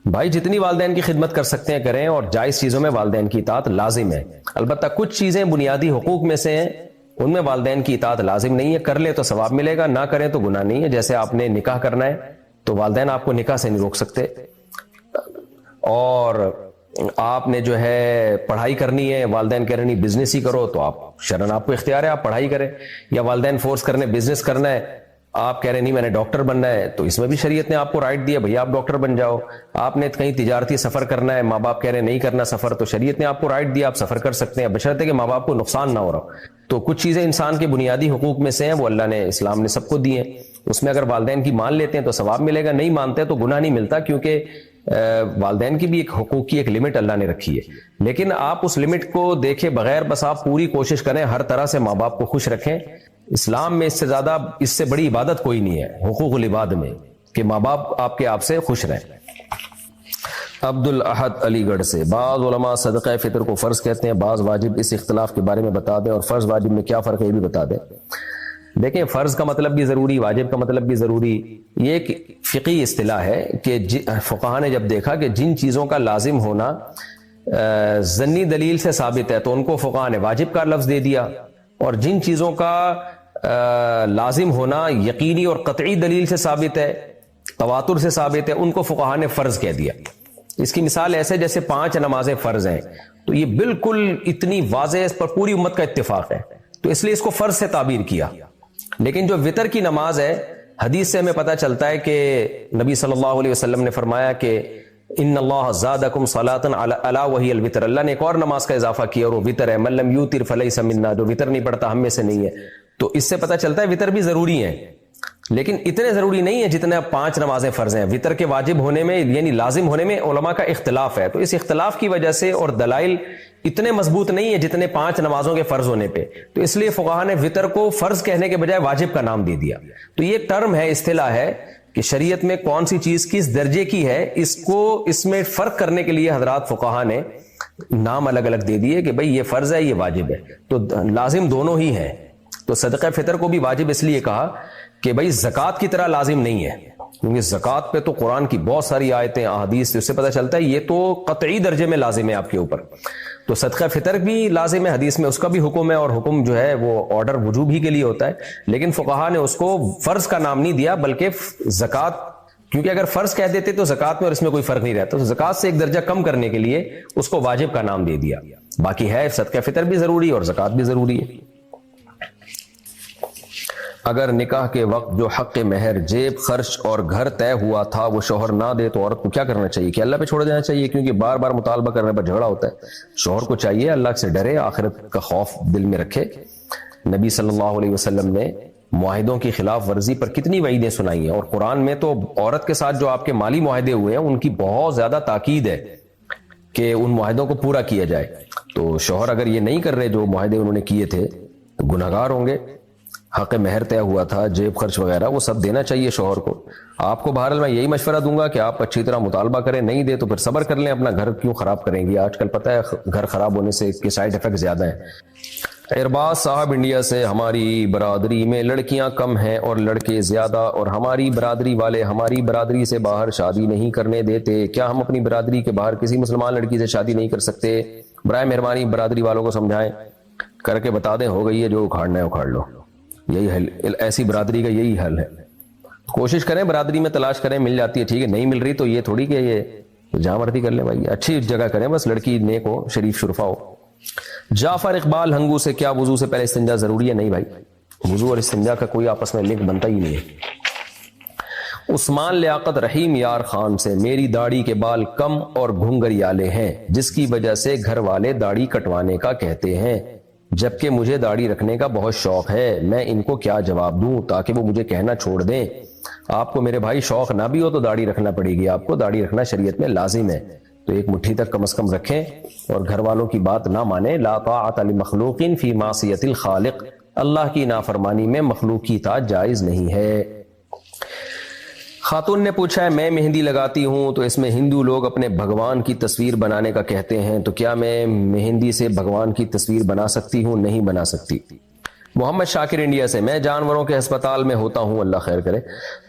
بھائی جتنی والدین کی خدمت کر سکتے ہیں کریں، اور جائز چیزوں میں والدین کی اطاعت لازم ہے. البتہ کچھ چیزیں بنیادی حقوق میں سے ہیں ان میں والدین کی اطاعت لازم نہیں ہے، کر لے تو ثواب ملے گا، نہ کریں تو گناہ نہیں ہے۔ جیسے آپ نے نکاح کرنا ہے تو والدین آپ کو نکاح سے نہیں روک سکتے، اور آپ نے جو ہے پڑھائی کرنی ہے، والدین کہہ رہے نہیں بزنس ہی کرو، تو آپ شرعاً آپ کو اختیار ہے آپ پڑھائی کریں، یا والدین فورس کرنے بزنس کرنا ہے، آپ کہہ رہے نہیں میں نے ڈاکٹر بننا ہے، تو اس میں بھی شریعت نے آپ کو رائٹ دیا بھئی آپ ڈاکٹر بن جاؤ۔ آپ نے کہیں تجارتی سفر کرنا ہے، ماں باپ کہہ رہے نہیں کرنا سفر، تو شریعت نے آپ کو رائٹ دیا آپ سفر کر سکتے ہیں، بشرطے کہ ماں باپ کو نقصان نہ ہو رہا ہو۔ تو کچھ چیزیں انسان کے بنیادی حقوق میں سے ہیں، وہ اللہ نے اسلام نے سب کو دی ہیں، اس میں اگر والدین کی مان لیتے ہیں تو ثواب ملے گا، نہیں مانتے تو گناہ نہیں ملتا، کیونکہ والدین کی بھی ایک حقوق کی ایک لمٹ اللہ نے رکھی ہے۔ لیکن آپ اس لمٹ کو دیکھے بغیر بس آپ پوری کوشش کریں ہر طرح سے ماں باپ کو خوش رکھیں۔ اسلام میں اس سے زیادہ، اس سے بڑی عبادت کوئی نہیں ہے حقوق العباد میں، کہ ماں باپ آپ کے آپ سے خوش رہیں۔ عبد الاحد علی گڑھ سے، بعض علماء صدقہ فطر کو فرض کہتے ہیں، بعض واجب، اس اختلاف کے بارے میں بتا دیں، اور فرض واجب میں کیا فرق ہے یہ بھی بتا دیں۔ دیکھیں فرض کا مطلب بھی ضروری، واجب کا مطلب بھی ضروری، یہ ایک فقہی اصطلاح ہے کہ فقہاء نے جب دیکھا کہ جن چیزوں کا لازم ہونا ظنی دلیل سے ثابت ہے تو ان کو فقہاء نے واجب کا لفظ دے دیا، اور جن چیزوں کا لازم ہونا یقینی اور قطعی دلیل سے ثابت ہے، تواتر سے ثابت ہے، ان کو فقہاء نے فرض کہہ دیا۔ اس کی مثال ایسے جیسے 5 نمازیں فرض ہیں، تو یہ بالکل اتنی واضح، اس پر پوری امت کا اتفاق ہے، تو اس لیے اس کو فرض سے تعبیر کیا۔ لیکن جو وطر کی نماز ہے، حدیث سے ہمیں پتہ چلتا ہے کہ نبی صلی اللہ علیہ وسلم نے فرمایا کہ ان اللہ زادکم صلاۃ الا وہی الوتر، اللہ نے ایک اور نماز کا اضافہ کیا اور وہ وطر ہے، من لم یوتر فلیس منا، جو وطر نہیں پڑھتا ہم میں سے نہیں ہے۔ تو اس سے پتہ چلتا ہے وطر بھی ضروری ہے، لیکن اتنے ضروری نہیں ہے جتنے 5 نمازیں فرض ہیں۔ وطر کے واجب ہونے میں یعنی لازم ہونے میں علماء کا اختلاف ہے، تو اس اختلاف کی وجہ سے اور دلائل اتنے مضبوط نہیں ہے جتنے 5 نمازوں کے فرض ہونے پہ، تو اس لیے فقہاء نے وطر کو فرض کہنے کے بجائے واجب کا نام دے دیا۔ تو یہ ٹرم ہے، اصطلاح ہے کہ شریعت میں کون سی چیز کس درجے کی ہے، اس میں فرق کرنے کے لیے حضرات فقہاء نے نام الگ الگ دے دیے کہ بھئی یہ فرض ہے یہ واجب ہے، تو لازم دونوں ہی ہیں۔ تو صدقہ فطر کو بھی واجب اس لیے کہا کہ بھئی زکوٰۃ کی طرح لازم نہیں ہے، کیونکہ زکوٰۃ پہ تو قرآن کی بہت ساری آیتیں احادیث، اس سے پتہ چلتا ہے یہ تو قطعی درجے میں لازم ہے آپ کے اوپر۔ تو صدقہ فطر بھی لازم ہے، حدیث میں اس کا بھی حکم ہے، اور حکم جو ہے وہ آرڈر وجوب ہی کے لیے ہوتا ہے، لیکن فقہاء نے اس کو فرض کا نام نہیں دیا، بلکہ زکوٰۃ، کیونکہ اگر فرض کہہ دیتے تو زکوٰۃ میں اور اس میں کوئی فرق نہیں رہتا، تو زکوٰۃ سے ایک درجہ کم کرنے کے لیے اس کو واجب کا نام دے دیا۔ باقی ہے صدقہ فطر بھی ضروری اور زکوٰۃ بھی ضروری ہے۔ اگر نکاح کے وقت جو حق مہر، جیب خرچ اور گھر طے ہوا تھا وہ شوہر نہ دے تو عورت کو کیا کرنا چاہیے؟ کہ اللہ پہ چھوڑ دینا چاہیے، کیونکہ بار بار مطالبہ کرنے پر جھگڑا ہوتا ہے۔ شوہر کو چاہیے اللہ سے ڈرے، آخرت کا خوف دل میں رکھے۔ نبی صلی اللہ علیہ وسلم نے معاہدوں کی خلاف ورزی پر کتنی وعیدیں سنائی ہیں، اور قرآن میں تو عورت کے ساتھ جو آپ کے مالی معاہدے ہوئے ہیں ان کی بہت زیادہ تاکید ہے کہ ان معاہدوں کو پورا کیا جائے۔ تو شوہر اگر یہ نہیں کر رہے جو معاہدے انہوں نے کیے تھے تو گنہگار ہوں گے۔ حق مہر طے ہوا تھا، جیب خرچ وغیرہ، وہ سب دینا چاہیے شوہر کو۔ آپ کو بہرحال میں یہی مشورہ دوں گا کہ آپ اچھی طرح مطالبہ کریں، نہیں دے تو پھر صبر کر لیں، اپنا گھر کیوں خراب کریں گی؟ آج کل پتہ ہے گھر خراب ہونے سے کے سائیڈ افیکٹ زیادہ ہیں۔ ارباز صاحب انڈیا سے، ہماری برادری میں لڑکیاں کم ہیں اور لڑکے زیادہ، اور ہماری برادری والے ہماری برادری سے باہر شادی نہیں کرنے دیتے، کیا ہم اپنی برادری کے باہر کسی مسلمان لڑکی سے شادی نہیں کر سکتے؟ برائے مہربانی برادری والوں کو سمجھائیں، کر کے بتا دیں، ہو گئی ہے جو اکھاڑنا ہے اکھاڑ لو، یہی حل، ایسی برادری کا یہی حل ہے۔ کوشش کریں برادری میں تلاش کریں، مل جاتی ہے ٹھیک ہے، نہیں مل رہی تو یہ تھوڑی کہ یہ جہاں مرضی کر لیں بھائی، اچھی جگہ کریں، بس لڑکی نیک ہو، شریف شرفا ہو۔ جعفر اقبال ہنگو سے، کیا وضو سے پہلے استنجا ضروری ہے؟ نہیں بھائی، وضو اور استنجا کا کوئی آپس میں لنک بنتا ہی نہیں ہے۔ عثمان لیاقت رحیم یار خان سے، میری داڑھی کے بال کم اور گھنگریالے ہیں جس کی وجہ سے گھر والے داڑھی کٹوانے کا کہتے ہیں، جبکہ مجھے داڑھی رکھنے کا بہت شوق ہے، میں ان کو کیا جواب دوں تاکہ وہ مجھے کہنا چھوڑ دیں؟ آپ کو میرے بھائی شوق نہ بھی ہو تو داڑھی رکھنا پڑے گی، آپ کو داڑھی رکھنا شریعت میں لازم ہے، تو ایک مٹھی تک کم از کم رکھیں اور گھر والوں کی بات نہ مانیں۔ لا طاعۃ لمخلوق فی معصیۃ الخالق، اللہ کی نافرمانی میں مخلوق کی اطاعت جائز نہیں ہے۔ خاتون نے پوچھا ہے، میں مہندی لگاتی ہوں تو اس میں ہندو لوگ اپنے بھگوان کی تصویر بنانے کا کہتے ہیں، تو کیا میں مہندی سے بھگوان کی تصویر بنا سکتی ہوں؟ نہیں بنا سکتی۔ محمد شاکر انڈیا سے، میں جانوروں کے ہسپتال میں ہوتا ہوں، اللہ خیر کرے،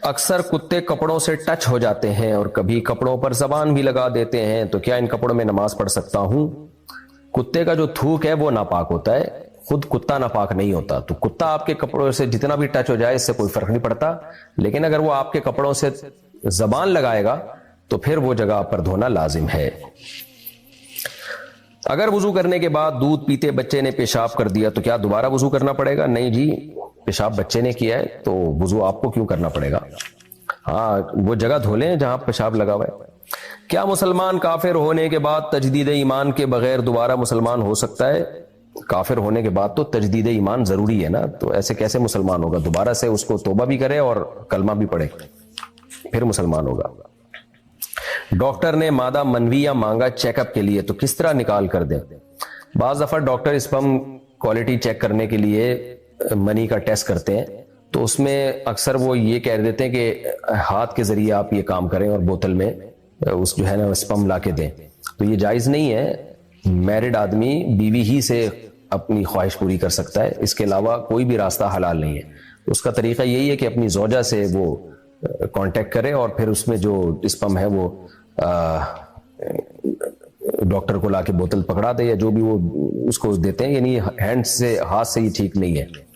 اکثر کتے کپڑوں سے ٹچ ہو جاتے ہیں اور کبھی کپڑوں پر زبان بھی لگا دیتے ہیں، تو کیا ان کپڑوں میں نماز پڑھ سکتا ہوں؟ کتے کا جو تھوک ہے وہ ناپاک ہوتا ہے، خود کتا ناپاک نہیں ہوتا، تو کتا آپ کے کپڑوں سے جتنا بھی ٹچ ہو جائے اس سے کوئی فرق نہیں پڑتا، لیکن اگر وہ آپ کے کپڑوں سے زبان لگائے گا تو پھر وہ جگہ پر دھونا لازم ہے۔ اگر وضو کرنے کے بعد دودھ پیتے بچے نے پیشاب کر دیا تو کیا دوبارہ وضو کرنا پڑے گا؟ نہیں جی، پیشاب بچے نے کیا ہے تو وضو آپ کو کیوں کرنا پڑے گا؟ ہاں، وہ جگہ دھو لیں جہاں پیشاب لگا ہوا ہے۔ کیا مسلمان کافر ہونے کے بعد تجدید ایمان کے بغیر دوبارہ مسلمان ہو سکتا ہے؟ کافر ہونے کے بعد تو تجدید ایمان ضروری ہے نا، تو ایسے کیسے مسلمان ہوگا؟ دوبارہ سے اس کو توبہ بھی کرے اور کلمہ بھی پڑھے پھر مسلمان ہوگا۔ ڈاکٹر نے مادہ منویہ مانگا چیک اپ کے لیے تو کس طرح نکال کر دیں؟ بعض دفعہ ڈاکٹر اسپم کوالٹی چیک کرنے کے لیے منی کا ٹیسٹ کرتے ہیں، تو اس میں اکثر وہ یہ کہہ دیتے ہیں کہ ہاتھ کے ذریعے آپ یہ کام کریں اور بوتل میں اس جو ہے نا اسپم لا کے دیں، تو یہ جائز نہیں ہے۔ میرڈ آدمی بیوی ہی سے اپنی خواہش پوری کر سکتا ہے، اس کے علاوہ کوئی بھی راستہ حلال نہیں ہے۔ اس کا طریقہ یہی ہے کہ اپنی زوجہ سے وہ کانٹیکٹ کرے اور پھر اس میں جو اسپم ہے وہ ڈاکٹر کو لا کے بوتل پکڑا دے، یا جو بھی وہ اس کو دیتے ہیں، یعنی ہینڈ سے، ہاتھ سے یہ ٹھیک نہیں ہے۔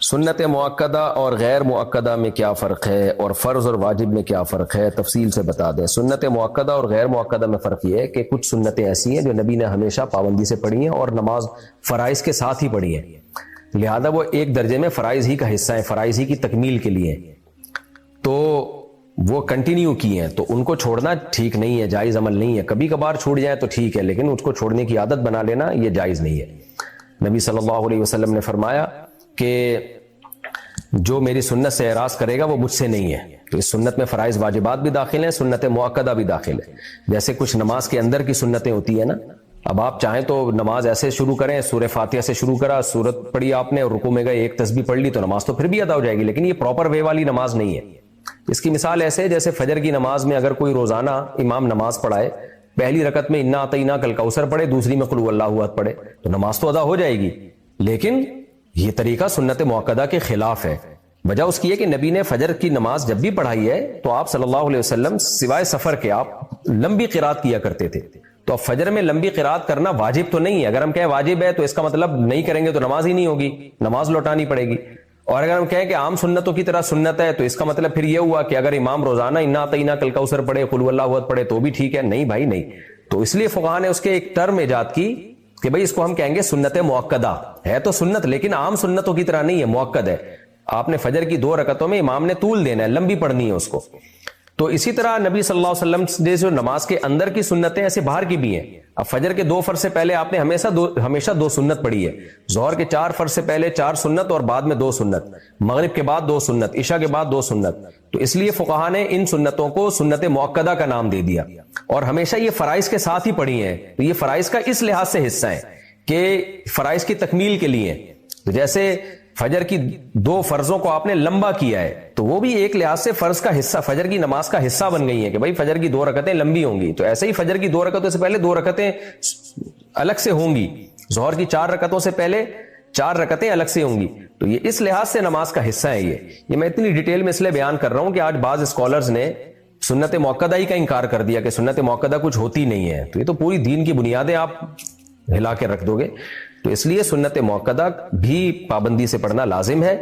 سنت مؤکدہ اور غیر مؤکدہ میں کیا فرق ہے، اور فرض اور واجب میں کیا فرق ہے؟ تفصیل سے بتا دیں۔ سنت مؤکدہ اور غیر مؤکدہ میں فرق یہ ہے کہ کچھ سنتیں ایسی ہیں جو نبی نے ہمیشہ پابندی سے پڑھی ہیں اور نماز فرائض کے ساتھ ہی پڑھی ہیں، لہذا وہ ایک درجے میں فرائض ہی کا حصہ ہے، فرائض ہی کی تکمیل کے لیے، تو وہ کنٹینیو کی ہیں، تو ان کو چھوڑنا ٹھیک نہیں ہے، جائز عمل نہیں ہے۔ کبھی کبھار چھوٹ جائے تو ٹھیک ہے، لیکن اس کو چھوڑنے کی عادت بنا لینا یہ جائز نہیں ہے۔ نبی صلی اللہ علیہ وسلم نے فرمایا کہ جو میری سنت سے اعراض کرے گا وہ مجھ سے نہیں ہے، تو اس سنت میں فرائض واجبات بھی داخل ہیں، سنت مؤکدہ بھی داخل ہے۔ جیسے کچھ نماز کے اندر کی سنتیں ہوتی ہیں نا، اب آپ چاہیں تو نماز ایسے شروع کریں، سورہ فاتحہ سے شروع کرا، سورت پڑھی آپ نے اور رکوع میں گئے، ایک تسبیح پڑھ لی تو نماز تو پھر بھی ادا ہو جائے گی، لیکن یہ پراپر وے والی نماز نہیں ہے۔ اس کی مثال ایسے ہے جیسے فجر کی نماز میں اگر کوئی روزانہ امام نماز پڑھائے، پہلی رکعت میں انا اعطیناک الکوثر پڑھے، دوسری میں قل اللہ احد پڑھے، تو نماز تو ادا ہو جائے گی، لیکن یہ طریقہ سنت مؤکدہ کے خلاف ہے۔ وجہ اس کی ہے کہ نبی نے فجر کی نماز جب بھی پڑھائی ہے تو آپ صلی اللہ علیہ وسلم سوائے سفر کے آپ لمبی قرات کیا کرتے تھے، تو اب فجر میں لمبی قرات کرنا واجب تو نہیں ہے۔ اگر ہم کہیں واجب ہے تو اس کا مطلب نہیں کریں گے تو نماز ہی نہیں ہوگی، نماز لوٹانی پڑے گی، اور اگر ہم کہیں کہ عام سنتوں کی طرح سنت ہے تو اس کا مطلب پھر یہ ہوا کہ اگر امام روزانہ انا اعطیناک الکوثر پڑھے، قل اللہ احد پڑھے تو بھی ٹھیک ہے، نہیں بھائی نہیں۔ تو اس لیے فقہاء نے اس کے ایک ٹرم ایجاد کی کہ بھائی اس کو ہم کہیں گے سنت مؤکدہ، ہے تو سنت لیکن عام سنتوں کی طرح نہیں ہے، مؤکد ہے۔ آپ نے فجر کی 2 رکعتوں میں امام نے طول دینا ہے، لمبی پڑھنی ہے اس کو۔ تو اسی طرح نبی صلی اللہ علیہ وسلم نے جو نماز کے اندر کی سنتیں ایسے باہر کی بھی ہیں۔ اب فجر کے 2 فرض سے پہلے آپ نے ہمیشہ 2 سنت پڑھی ہے، ظہر کے 4 فرض سے پہلے 4 سنت اور بعد میں 2 سنت، مغرب کے بعد 2 سنت، عشاء کے بعد 2 سنت، تو اس لیے فقہاء نے ان سنتوں کو سنت مؤکدہ کا نام دے دیا، اور ہمیشہ یہ فرائض کے ساتھ ہی پڑھی ہیں۔ تو یہ فرائض کا اس لحاظ سے حصہ ہے کہ فرائض کی تکمیل کے لیے، تو جیسے فجر کی 2 فرضوں کو آپ نے لمبا کیا ہے تو وہ بھی ایک لحاظ سے فرض کا حصہ، فجر کی نماز کا حصہ بن گئی ہیں کہ بھائی فجر کی 2 رکعتیں لمبی ہوں گی، تو ایسے ہی فجر کی 2 رکعتوں سے پہلے 2 رکعتیں الگ سے ہوں گی، ظہر کی 4 رکعتوں سے پہلے 4 رکعتیں الگ سے ہوں گی، تو یہ اس لحاظ سے نماز کا حصہ ہے۔ یہ میں اتنی ڈیٹیل میں اس لیے بیان کر رہا ہوں کہ آج بعض اسکالرز نے سنت مؤکدہ ہی کا انکار کر دیا کہ سنت مؤکدہ کچھ ہوتی نہیں ہے، تو یہ تو پوری دین کی بنیادیں آپ ہلا کے رکھ دو گے۔ تو اس لیے سنت مؤکدہ بھی پابندی سے پڑھنا لازم ہے،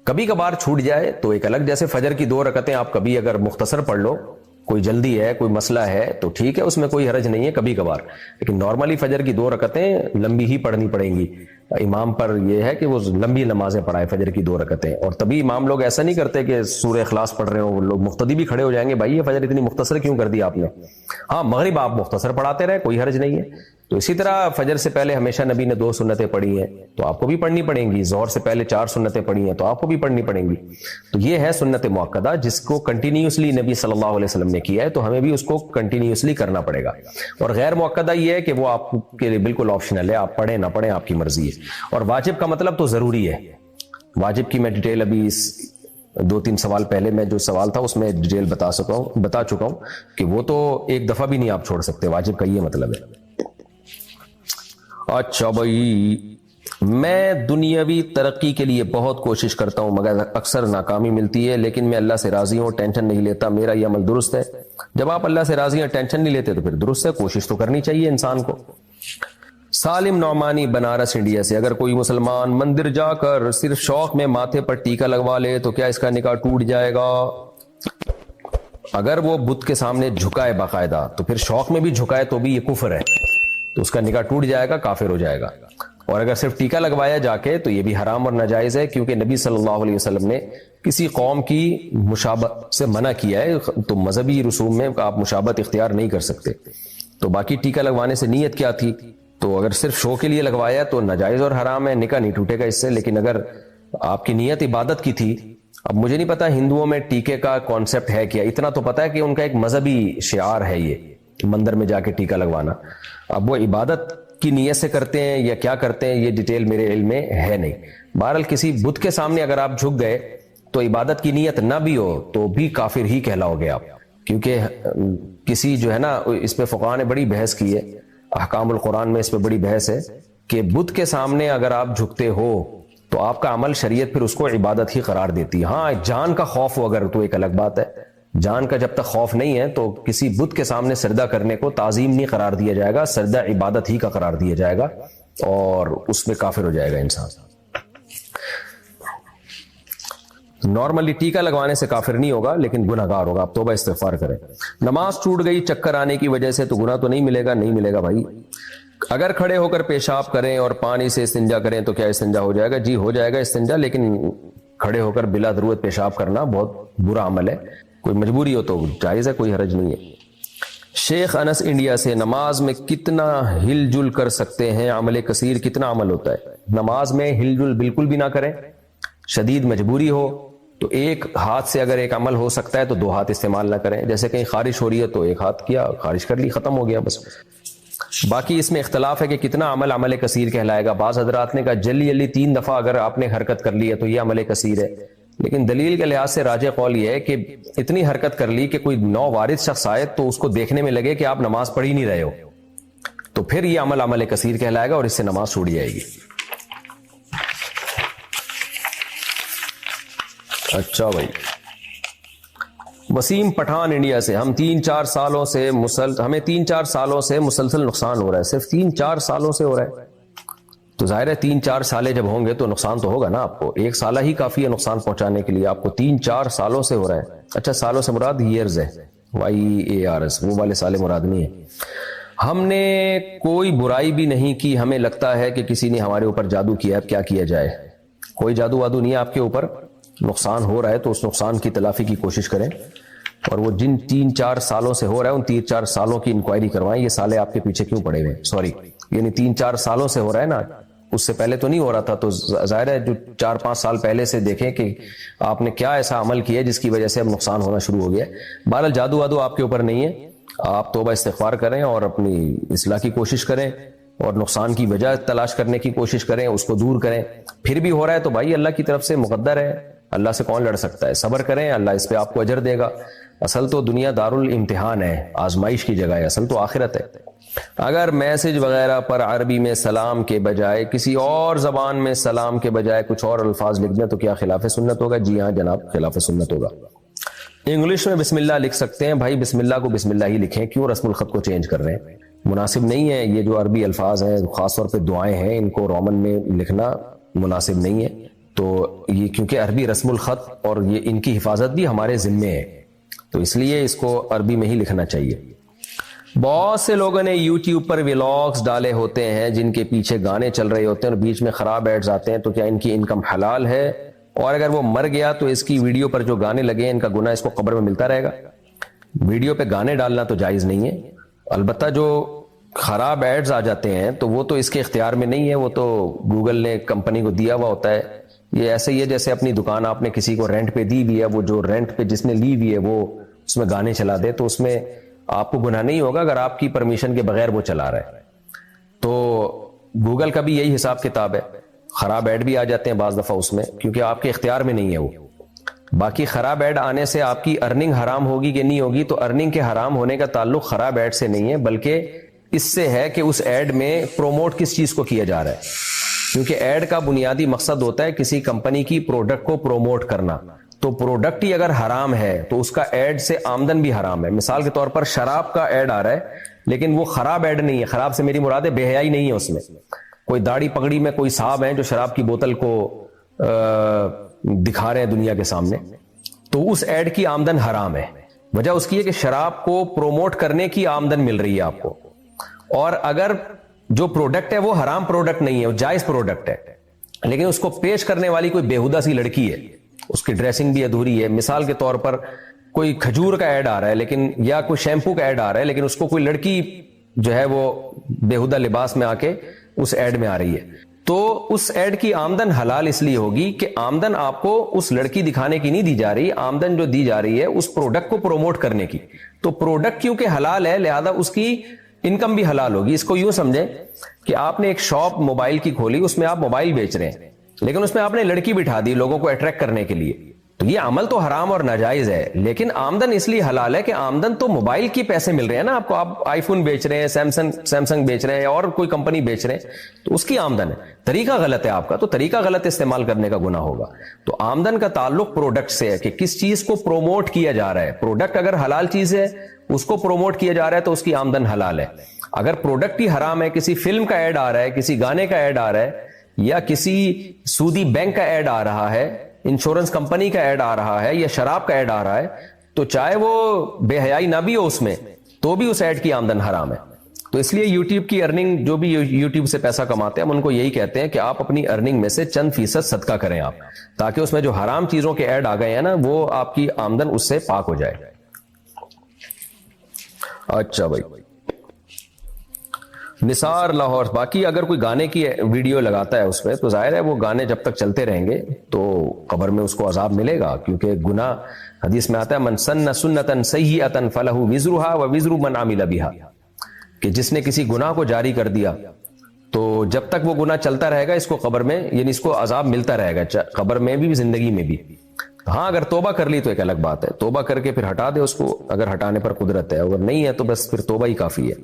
کبھی کبھار چھوٹ جائے تو ایک الگ، جیسے فجر کی 2 رکعتیں آپ کبھی اگر مختصر پڑھ لو، کوئی جلدی ہے، کوئی مسئلہ ہے تو ٹھیک ہے، اس میں کوئی حرج نہیں ہے کبھی کبھار، لیکن نارملی فجر کی 2 رکعتیں لمبی ہی پڑھنی پڑیں گی۔ امام پر یہ ہے کہ وہ لمبی نمازیں پڑھائے فجر کی 2 رکعتیں، اور تبھی امام لوگ ایسا نہیں کرتے کہ سورہ اخلاص پڑھ رہے ہو، وہ لوگ مقتدی بھی کھڑے ہو جائیں گے، بھائی یہ فجر اتنی مختصر کیوں کر دی آپ نے؟ ہاں مغرب آپ مختصر پڑھاتے رہے، کوئی حرج نہیں ہے۔ تو اسی طرح فجر سے پہلے ہمیشہ نبی نے 2 سنتیں پڑھی ہیں تو آپ کو بھی پڑھنی پڑیں گی، ظہر سے پہلے 4 سنتیں پڑھی ہیں تو آپ کو بھی پڑھنی پڑیں گی۔ تو یہ ہے سنت مؤکدہ جس کو کنٹینیوسلی نبی صلی اللہ علیہ وسلم نے کیا ہے، تو ہمیں بھی اس کو کنٹینیوسلی کرنا پڑے گا۔ اور غیر مؤکدہ یہ ہے کہ وہ آپ کے لیے بالکل آپشنل ہے، آپ پڑھیں نہ پڑھیں آپ کی مرضی ہے۔ اور واجب کا مطلب تو ضروری ہے، واجب کی میں ڈیٹیل ابھی 2-3 سوال پہلے میں جو سوال تھا اس میں ڈیٹیل بتا چکا ہوں کہ وہ تو ایک دفعہ بھی نہیں آپ چھوڑ سکتے، واجب کا یہ مطلب ہے۔ اچھا بھائی، میں دنیاوی ترقی کے لیے بہت کوشش کرتا ہوں مگر اکثر ناکامی ملتی ہے، لیکن میں اللہ سے راضی ہوں، ٹینشن نہیں لیتا، میرا یہ عمل درست ہے؟ جب آپ اللہ سے راضی ہیں، ٹینشن نہیں لیتے تو پھر درست ہے، کوشش تو کرنی چاہیے انسان کو۔ سالم نعمانی بنارس انڈیا سے، اگر کوئی مسلمان مندر جا کر صرف شوق میں ماتھے پر ٹیکا لگوا لے تو کیا اس کا نکاح ٹوٹ جائے گا؟ اگر وہ بت کے سامنے جھکائے باقاعدہ تو پھر شوق میں بھی جھکائے تو بھی یہ کفر ہے، تو اس کا نکاح ٹوٹ جائے گا، کافر ہو جائے گا۔ اور اگر صرف ٹیکا لگوایا جا کے تو یہ بھی حرام اور ناجائز ہے، کیونکہ نبی صلی اللہ علیہ وسلم نے کسی قوم کی مشابہت سے منع کیا ہے، تو مذہبی رسوم میں آپ مشابہت اختیار نہیں کر سکتے۔ تو باقی ٹیکا لگوانے سے نیت کیا تھی؟ تو اگر صرف شو کے لیے لگوایا تو ناجائز اور حرام ہے، نکاح نہیں ٹوٹے گا اس سے۔ لیکن اگر آپ کی نیت عبادت کی تھی، اب مجھے نہیں پتا ہندوؤں میں ٹیکے کا کانسیپٹ ہے کیا، اتنا تو پتا ہے کہ ان کا ایک مذہبی شعار ہے یہ مندر میں جا کے ٹیکا لگوانا۔ اب وہ عبادت کی نیت سے کرتے ہیں یا کیا کرتے ہیں یہ ڈیٹیل میرے علم میں ہے نہیں۔ بہرحال کسی بت کے سامنے اگر آپ جھک گئے تو عبادت کی نیت نہ بھی ہو تو بھی کافر ہی کہلاؤ گے آپ، کیونکہ کسی جو ہے نا، اس پہ فقہاء نے بڑی بحث کی ہے، احکام القرآن میں اس پہ بڑی بحث ہے کہ بت کے سامنے اگر آپ جھکتے ہو تو آپ کا عمل شریعت پھر اس کو عبادت ہی قرار دیتی ہے۔ ہاں جان کا خوف ہو اگر تو ایک الگ بات ہے، جان کا جب تک خوف نہیں ہے تو کسی بت کے سامنے سجدہ کرنے کو تعظیم نہیں قرار دیا جائے گا، سجدہ عبادت ہی کا قرار دیا جائے گا اور اس میں کافر ہو جائے گا انسان۔ نارملی ٹیکا لگوانے سے کافر نہیں ہوگا لیکن گناہگار ہوگا، آپ توبہ استغفار کریں۔ نماز ٹوٹ گئی چکر آنے کی وجہ سے تو گناہ تو نہیں ملے گا؟ نہیں ملے گا بھائی۔ اگر کھڑے ہو کر پیشاب کریں اور پانی سے استنجا کریں تو کیا استنجا ہو جائے گا؟ جی ہو جائے گا استنجا، لیکن کھڑے ہو کر بلا ضرورت پیشاب کرنا بہت برا عمل ہے، کوئی مجبوری ہو تو جائز ہے، کوئی حرج نہیں ہے۔ شیخ انس انڈیا سے، نماز میں کتنا ہل جل کر سکتے ہیں؟ عمل کثیر کتنا عمل ہوتا ہے؟ نماز میں ہل جل بالکل بھی نہ کریں، شدید مجبوری ہو تو ایک ہاتھ سے اگر ایک عمل ہو سکتا ہے تو دو ہاتھ استعمال نہ کریں، جیسے کہیں خارش ہو رہی ہے تو ایک ہاتھ کیا، خارش کر لی، ختم ہو گیا بس۔ باقی اس میں اختلاف ہے کہ کتنا عمل عمل کثیر کہلائے گا۔ بعض حضرات نے کہا جلی 3 دفعہ اگر آپ نے حرکت کر لی ہے تو یہ عمل کثیر ہے، لیکن دلیل کے لحاظ سے راجح قول یہ ہے کہ اتنی حرکت کر لی کہ کوئی نووارث شخص آئے تو اس کو دیکھنے میں لگے کہ آپ نماز پڑھ ہی نہیں رہے ہو، تو پھر یہ عمل عمل کثیر کہلائے گا اور اس سے نماز چھوڑ جائے گی۔ اچھا بھائی، وسیم پٹھان انڈیا سے، ہمیں 3-4 سالوں سے مسلسل نقصان ہو رہا ہے، صرف 3-4 سالوں سے ہو رہا ہے، تو ظاہر ہے 3-4 سالے جب ہوں گے تو نقصان تو ہوگا نا آپ کو، 1 سالہ ہی کافی ہے نقصان پہنچانے کے لیے، آپ کو 3-4 سالوں سے ہو رہا ہے۔ اچھا سالوں سے مراد ایئرز ہے، YEARS، وہ والے سالے مراد نہیں ہے۔ ہم نے کوئی برائی بھی نہیں کی، ہمیں لگتا ہے کہ کسی نے ہمارے اوپر جادو کیا ہے، کیا کیا جائے؟ کوئی جادو وادو نہیں ہے آپ کے اوپر، نقصان ہو رہا ہے تو اس نقصان کی تلافی کی کوشش کریں، اور وہ جن 3-4 سالوں سے ہو رہا ہے ان 3-4 سالوں کی انکوائری کروائیں، یہ سالے آپ کے پیچھے کیوں پڑے ہوئے ہیں، سوری یعنی 3-4 سالوں سے ہو رہا ہے نا، اس سے پہلے تو نہیں ہو رہا تھا، تو ظاہر ہے جو 4-5 سال پہلے سے دیکھیں کہ آپ نے کیا ایسا عمل کیا جس کی وجہ سے اب نقصان ہونا شروع ہو گیا ہے۔ بہرحال جادو وادو آپ کے اوپر نہیں ہے، آپ توبہ استغفار کریں اور اپنی اصلاح کی کوشش کریں اور نقصان کی وجہ تلاش کرنے کی کوشش کریں، اس کو دور کریں۔ پھر بھی ہو رہا ہے تو بھائی اللہ کی طرف سے مقدر ہے، اللہ سے کون لڑ سکتا ہے، صبر کریں، اللہ اس پہ آپ کو اجر دے گا۔ اصل تو دنیا دارالامتحان ہے، آزمائش کی جگہ ہے، اصل تو آخرت ہے۔ اگر میسج وغیرہ پر عربی میں سلام کے بجائے کسی اور زبان میں سلام کے بجائے کچھ اور الفاظ لکھ دیں تو کیا خلاف سنت ہوگا؟ جی ہاں جناب، خلاف سنت ہوگا۔ انگلش میں بسم اللہ لکھ سکتے ہیں، بھائی بسم اللہ کو بسم اللہ ہی لکھیں، کیوں رسم الخط کو چینج کر رہے ہیں؟ مناسب نہیں ہے، یہ جو عربی الفاظ ہیں خاص طور پہ دعائیں ہیں ان کو رومن میں لکھنا مناسب نہیں ہے، تو یہ کیونکہ عربی رسم الخط اور یہ ان کی حفاظت بھی ہمارے ذمے ہے، تو اس لیے اس کو عربی میں ہی لکھنا چاہیے۔ بہت سے لوگوں نے یوٹیوب پر ولاگز ڈالے ہوتے ہیں جن کے پیچھے گانے چل رہے ہوتے ہیں اور بیچ میں خراب ایڈز آتے ہیں، تو کیا ان کی انکم حلال ہے؟ اور اگر وہ مر گیا تو اس کی ویڈیو پر جو گانے لگے ہیں ان کا گناہ اس کو قبر میں ملتا رہے گا؟ ویڈیو پہ گانے ڈالنا تو جائز نہیں ہے، البتہ جو خراب ایڈز آ جاتے ہیں تو وہ تو اس کے اختیار میں نہیں ہے، وہ تو گوگل نے کمپنی کو دیا ہوا ہوتا ہے۔ یہ ایسے ہی ہے جیسے اپنی دکان آپ نے کسی کو رینٹ پہ دی ہوئی ہے، وہ جو رینٹ پہ جس نے لی ہوئی ہے وہ اس میں گانے چلا دے تو اس میں آپ کو گناہ نہیں ہوگا اگر آپ کی پرمیشن کے بغیر وہ چلا رہا ہے۔ تو گوگل کا بھی یہی حساب کتاب ہے، خراب ایڈ بھی آ جاتے ہیں بعض دفعہ اس میں، کیونکہ آپ کے اختیار میں نہیں ہے وہ۔ باقی خراب ایڈ آنے سے آپ کی ارننگ حرام ہوگی کہ نہیں ہوگی؟ تو ارننگ کے حرام ہونے کا تعلق خراب ایڈ سے نہیں ہے، بلکہ اس سے ہے کہ اس ایڈ میں پروموٹ کس چیز کو کیا جا رہا ہے، کیونکہ ایڈ کا بنیادی مقصد ہوتا ہے کسی کمپنی کی پروڈکٹ کو پروموٹ کرنا، تو پروڈکٹ ہی اگر حرام ہے تو اس کا ایڈ سے آمدن بھی حرام ہے۔ مثال کے طور پر شراب کا ایڈ آ رہا ہے، لیکن وہ خراب ایڈ نہیں ہے. خراب سے میری مراد ہے بے حیائی نہیں ہے اس میں. کوئی داڑھی پگڑی میں کوئی صاحب ہیں جو شراب کی بوتل کو دکھا رہے ہیں دنیا کے سامنے, تو اس ایڈ کی آمدن حرام ہے. وجہ اس کی ہے کہ شراب کو پروموٹ کرنے کی آمدن مل رہی ہے آپ کو, اور اگر جو پروڈکٹ ہے وہ حرام پروڈکٹ نہیں ہے, وہ جائز پروڈکٹ ہے, لیکن اس کو پیش کرنے والی کوئی بےہودہ سی لڑکی ہے, اس کی ڈریسنگ بھی ادھوری ہے. مثال کے طور پر کوئی کھجور کا ایڈ آ رہا ہے لیکن, یا کوئی شیمپو کا ایڈ آ رہا ہے لیکن اس کو کوئی لڑکی جو ہے وہ بےہودہ لباس میں آ کے اس ایڈ میں آ رہی ہے, تو اس ایڈ کی آمدن حلال اس لیے ہوگی کہ آمدن آپ کو اس لڑکی دکھانے کی نہیں دی جا رہی, آمدن جو دی جا رہی ہے اس پروڈکٹ کو پروموٹ کرنے کی. تو پروڈکٹ کیونکہ حلال ہے لہذا اس کی انکم بھی حلال ہوگی. اس کو یوں سمجھیں کہ آپ نے ایک شاپ موبائل کی کھولی, اس میں آپ موبائل بیچ رہے ہیں لیکن اس میں آپ نے لڑکی بٹھا دی لوگوں کو اٹریکٹ کرنے کے لیے, تو یہ عمل تو حرام اور ناجائز ہے, لیکن آمدن اس لیے حلال ہے کہ آمدن تو موبائل کی پیسے مل رہے ہیں نا آپ کو. آپ آئی فون بیچ رہے ہیں, سیمسنگ بیچ رہے ہیں اور کوئی کمپنی بیچ رہے ہیں, تو اس کی آمدن ہے. طریقہ غلط ہے آپ کا, تو طریقہ غلط استعمال کرنے کا گناہ ہوگا. تو آمدن کا تعلق پروڈکٹ سے ہے کہ کس چیز کو پروموٹ کیا جا رہا ہے. پروڈکٹ اگر حلال چیز ہے اس کو پروموٹ کیا جا رہا ہے تو اس کی آمدن حلال ہے. اگر پروڈکٹ ہی حرام ہے, کسی فلم کا ایڈ آ رہا ہے, کسی گانے کا ایڈ آ رہا ہے, یا کسی سودی بینک کا ایڈ آ رہا ہے, انشورنس کمپنی کا ایڈ آ رہا ہے, یا شراب کا ایڈ آ رہا ہے, تو چاہے وہ بے حیائی نہ بھی ہو اس میں تو بھی اس ایڈ کی آمدن حرام ہے. تو اس لیے یوٹیوب کی ارننگ, جو بھی یوٹیوب سے پیسہ کماتے ہیں ہم ان کو یہی کہتے ہیں کہ آپ اپنی ارننگ میں سے چند فیصد صدقہ کریں آپ, تاکہ اس میں جو حرام چیزوں کے ایڈ آ گئے ہیں نا وہ آپ کی آمدن اس سے پاک ہو جائے. اچھا بھائی, نثار لاہور. باقی اگر کوئی گانے کی ویڈیو لگاتا ہے اس پہ تو ظاہر ہے وہ گانے جب تک چلتے رہیں گے تو قبر میں اس کو عذاب ملے گا, کیونکہ گناہ حدیث میں آتا ہے من سن سنتا سیئتا فلہ وزرها ووزر من عمل بها, کہ جس نے کسی گناہ کو جاری کر دیا تو جب تک وہ گناہ چلتا رہے گا اس کو قبر میں, یعنی اس کو عذاب ملتا رہے گا قبر میں بھی زندگی میں بھی. ہاں اگر توبہ کر لی تو ایک الگ بات ہے, توبہ کر کے پھر ہٹا دے اس کو اگر ہٹانے پر قدرت ہے, اگر نہیں ہے تو بس پھر توبہ ہی کافی ہے.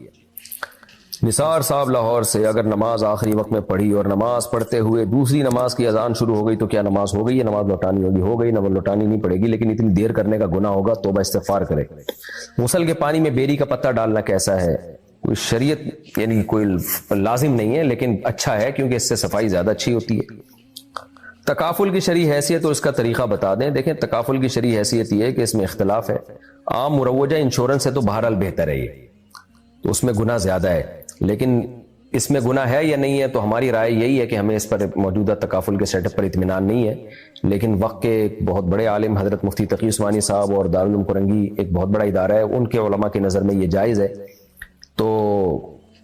نثار صاحب لاہور سے, اگر نماز آخری وقت میں پڑھی اور نماز پڑھتے ہوئے دوسری نماز کی اذان شروع ہو گئی تو کیا نماز ہو گئی یا نماز لوٹانی ہوگی؟ ہو گئی, نماز لوٹانی نہیں پڑے گی, لیکن اتنی دیر کرنے کا گناہ ہوگا, توبہ استغفار کرے. غسل کے پانی میں بیری کا پتہ ڈالنا کیسا ہے؟ کوئی شریعت یعنی کوئی لازم نہیں ہے لیکن اچھا ہے کیونکہ اس سے صفائی زیادہ اچھی ہوتی ہے. تکافل کی شرعی حیثیت اور اس کا طریقہ بتا دیں. دیکھیں تکافل کی شرعی حیثیت یہ ہے کہ اس میں اختلاف ہے. عام مروجہ انشورنس سے تو بہرحال بہتر ہے, یہ تو اس میں گناہ زیادہ ہے, لیکن اس میں گناہ ہے یا نہیں ہے تو ہماری رائے یہی ہے کہ ہمیں اس پر موجودہ تکافل کے سیٹ اپ پر اطمینان نہیں ہے. لیکن وقت کے ایک بہت بڑے عالم حضرت مفتی تقی عثمانی صاحب اور دارالعلوم کرنگی ایک بہت بڑا ادارہ ہے, ان کے علماء کی نظر میں یہ جائز ہے. تو